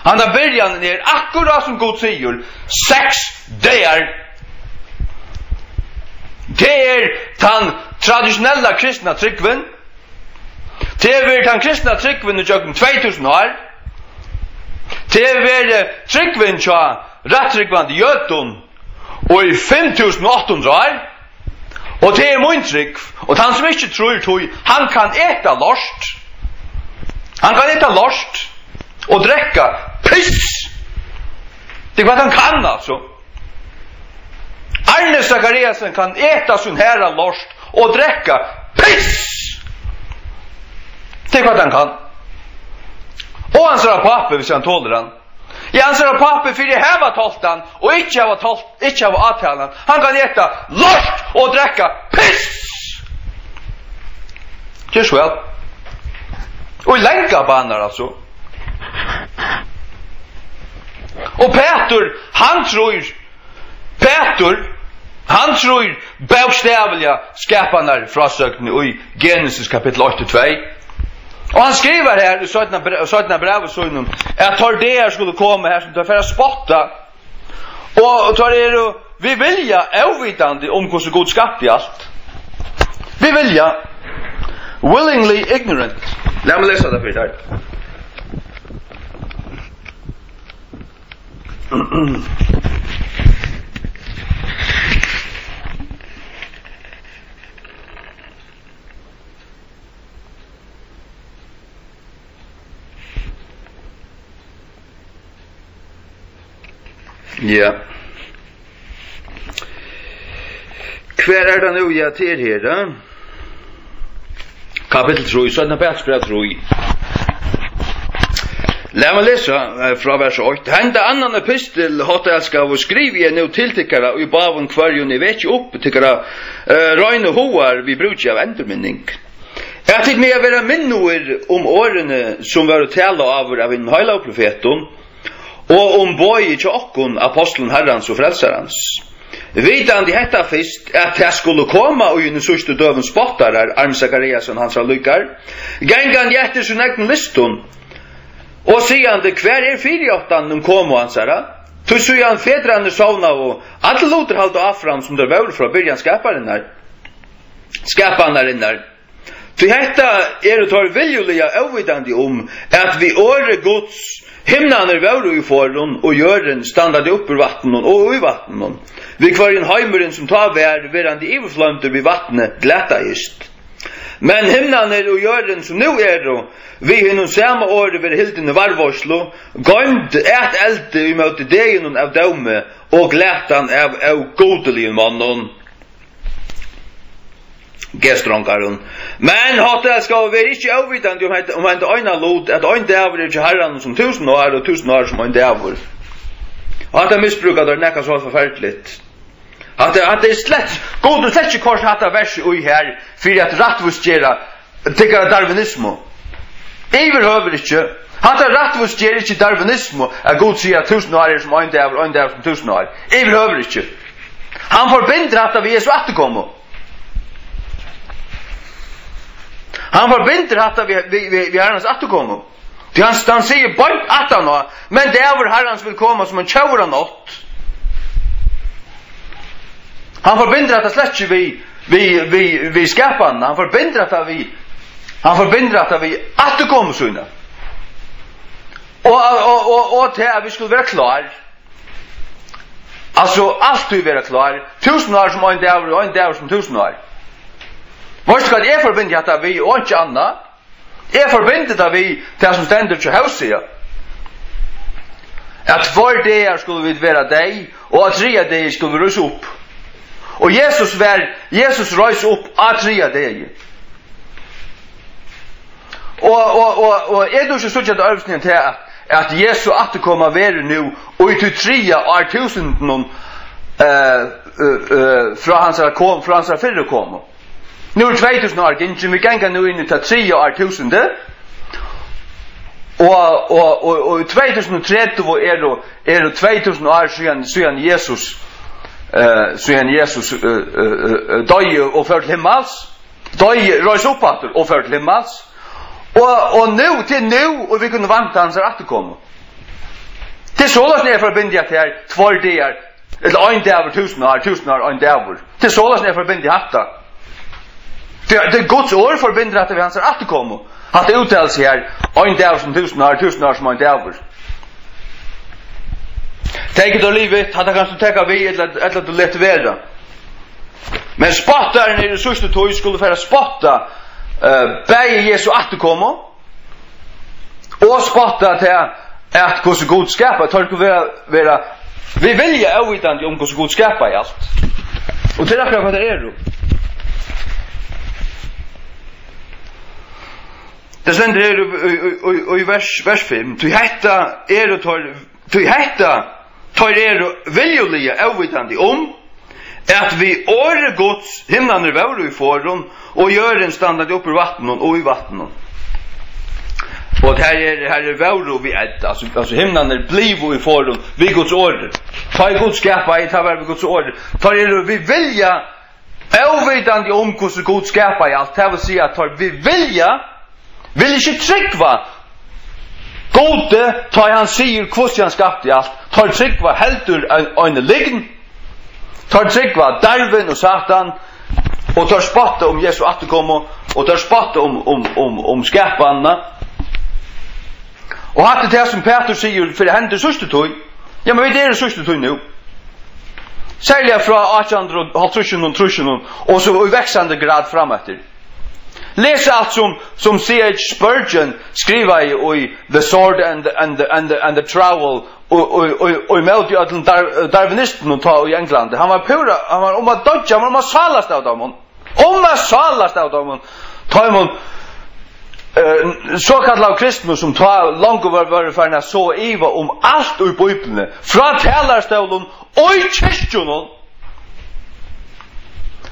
Han tar början är akkurat som Gud säger. 6 dagar. Det är den traditionella kristna tryggven. Det är den kristna tryggven i 2000 år. Det är tryggven till rättryggvande jötun och i 5800 år. Och det är min trygg. Och han som inte tror tog, han kan äta lorst. Han kan äta lorst och dräcka piss. Det är vad han kan alltså. Arne Zachariasen kan äta sin herra lorst och dräcka piss. Det är vad han kan. Och han sa pappa, hvis han tåler han. Jag anser att pappa för det här var toltan och inte var avtalan. Han kan äta lort och dricka piss. Just well. Och länka bannar alltså. Och Peter, han tror bokstavliga skaparna frasöknen i Genesis kapitel 82. Och han skriver här i 17 brevet så inom att tar det skulle komma här som tar för att spotta och tar det vi vilja ovetande om hur så god skapt i allt. Vi vilja willingly ignorant. Låt mig läsa det för dig. Ja. Kvar det nu jag till här? Kapitel 3, så den bästa 3. Låt mig läsa från vers 8. Hända annan epistel hade jag ska skriva nu till tyckare och i baven kvar ni vet ju upp tyckare röjne hoar vi brukar av ändminning. Jag tycker mig vara minnoer om åren som var att tala av en hela profeten och om boy i okkon aposteln Herrans och frälsarens. Vitande hetta fyrst att det skulle komma och in sørste døven spottarar Arm Zachariasen hans lykkar. Gangan jätter sin egen liston. Og sigande hver 48 kom og ansara. Tu sujan fedrane sovna og alle loter halda afram som der var fra byrjan skaparinnar. Tu hetta tar viljuliga ovidande om at vi åre Guds himnaner var i forhånd og jorden standade upp ur vattnen og i vattnen. Vi kvar en heimuren som tar verande iverflömter vid vattnet glätta just. Men himnaner og jorden som nu vi hinnom samma år vid hilden varvarslo, gånd elte i möte degen av döme og glättan av godeligen mannen. Gestronkaron. Men hatta ska vara inte övervidande om han ena lod att en dävor är herran som 1000 år och 1000 år som en dävor. Hatta missbrukar det näka så förfärligt. Hatta är slett god och slett kort hatta vers i här för att rättvusgera tycker darwinismo. Överhuvud inte. Hatta rättvusgera inte darwinismo är god säga 1000 år som en dävor som 1000 år. Överhuvud inte. Han förbinder att vi är så att komma. Han förbinder att vi Herrans atterkommer. Han säger bara att han har, men det är vår Herrans vill komma som en tjaura nått. Han förbinder att det släcker vi skapan. Han förbinder att vi atterkommer såna. Och till att vi skulle vara klar. Alltså alltid vara klar. 1000 år som en dävor och en dävor som 1000 år. Varst kan jag förbinda att vi och inte anna? Jag förbinda att vi till som ständer till huset. Att för det skulle vi vara dig och att 3 dagar skulle vi rösa upp. Och Jesus rös upp att 3 dagar. Och är du inte så att överstningen till att Jesus återkommer vara nu och i 3 årtusenden från hans förra kommer. Nu 2000 år, inte vi kan nu in i 3 årtusende. Och 2030 är 2000 år sedan Jesus döj och för till himmels. Döj rös upp och för till himmels. Och nu till nu och vi kunde vänta hans att komma. Det är så att ni förbinda till här 2 dagar eller en dag över 1000 år en dag. Det är så att ni förbinda hatta. Det Guds år förbinder att vi hans att komma. Att det uttals här en dag som 1000 år som en dag. Tänk då livet hade kanske täcka vi eller det lätt vara. Men spottar när det sista tog skulle för att spotta bäge Jesu att komma. Och spotta till att hur så god skapa tar det vara vi vill ju övertande om hur så god skapa i allt. Och det är vad det är då. Det sender i vers 5. Du hetta tar du hetta tar viljuliga avvitande at vi åre gods himnaner våre i foron og gjør en standard opp i vattnen og i vattnen. Og her våre vi altså himnaner blivo i foron vi gods åre. Ta i gods skapa i ta vi gods åre. Ta vi vilja avvitande hvordan god skapa i alt. Det vil si at vi vil ikke tryggva gode ta han sier hvordan han skapte i alt. Ta tryggva heldur en lign. Tar tryggva darven og satan og tar spotta Jesu attekomo og tar spotta om skapanna og hatt det som Peter sier for det hender sørste tøy ja, men vi sørste tøy nu særlig fra 1830 og så i veksande grad frametter lese alt som C.H. Spurgeon skriva i The Sword and the Trowel og i møte i darwinisten og ta i England. Han var dodja, han var salast av dem. Salast av dem. Ta i mun såkalt av kristne som ta langt var ferdig så iva alt i Bibelen. Fra talarstolen og i kyrkjonen.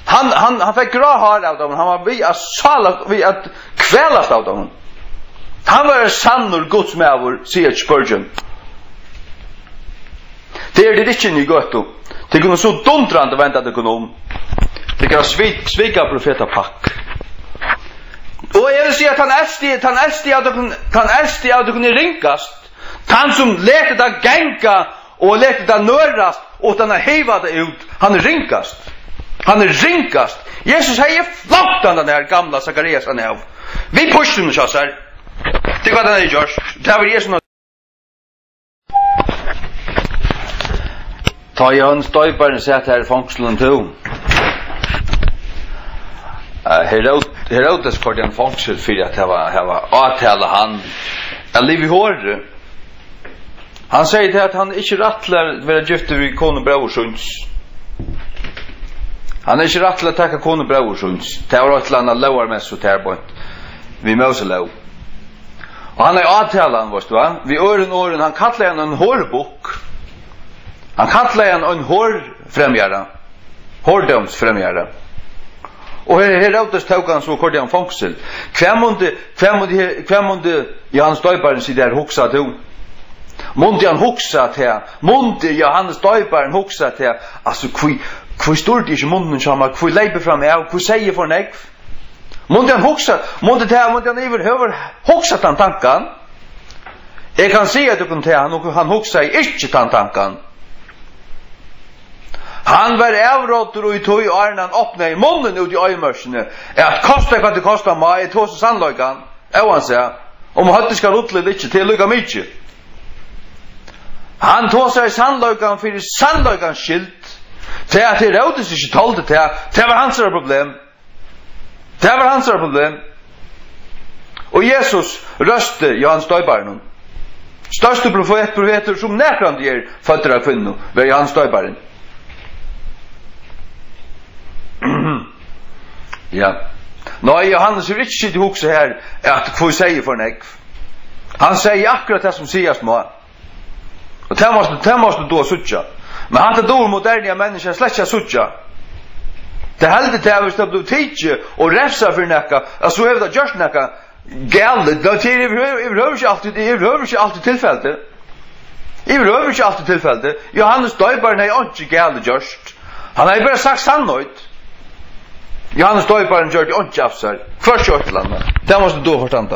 Han fikk grå hår av dem. Han var vi at kvelast av dem. Han var sannor godsmævor, sier Spurgeon. Det det ikke ny godt. Det kunne så dundrande vente det kunne Det kan svika profeta pakk. Og jeg vil si at han elsti av det kunne ringast. Han som lette det genka og lette det nørast og han har heivat det ut. Han ringast. Jesus har flott den der gamla Sakarias han av. Vi pushte den kjassar. Det var den gjørs. Det var Jesus. Ta Jan Stoibaren sett her i fangselen to. Herodes kort en fangsel for at det var avtale han. Jeg liv i håret. Han sier til at han ikke rattler være gifte ved kone Brauersunds. Han ikke rattler takka kone Brauersunds. Det var et eller annet lovarmess og terbønt. Vi møselov. Og han avtale han, vet du hva? Vi åren, han kallar han en hårbok. Han kallar han en hårfremgjæra. Hårdomsfremgjæra. Og Herodes tog han så kort i en fangsel. Hvem måtte Johannes Døybaren si der hoksa til? Måtte han hoksa til? Måtte Johannes Døybaren hoksa til? Altså, hvor stod det ikke munnen sammen? Hvor leiper fram av? Hvor sier for negv? Måtte han hoksa? Måtte han iverhøver hoksa den tanken? Jeg kan si at du kan ta han hoksa ikke den tanken. Han var avrådder og i tog og han åpnet i munnen ut i øyemørsene. At kosta hva det kosta meg, jeg tog så sannløykan. Han sier, om han skal rutle det ikke til lykka mykje. Han tog seg sannløykan for sannløykans skilt. Til at det rådes ikke tålte til. Det var hans problem. Og Jesus røste Johannes Døybaren. Største profeter som nærkrande gjør føtter av kvinno var Johannes Døybaren. Ja. Nå Johannes er ikke sitt i hokse her at hva sier for negv. Han sier akkurat det som sies må. Og det måste du suttja. Men han er dår moderne mennesker slett ikke suttja. Det heldig til hvis det blir tidsi og refsa for nekka, så er det gjørst nekka gale. Det er ikke alltid tilfellet. Johannes Døybaren er ikke gale gjørst. Han har bare sagt sannhøyt. Johannes Døybaren gjør det ikke av seg. Først gjør det landet. Det måste du forstanda.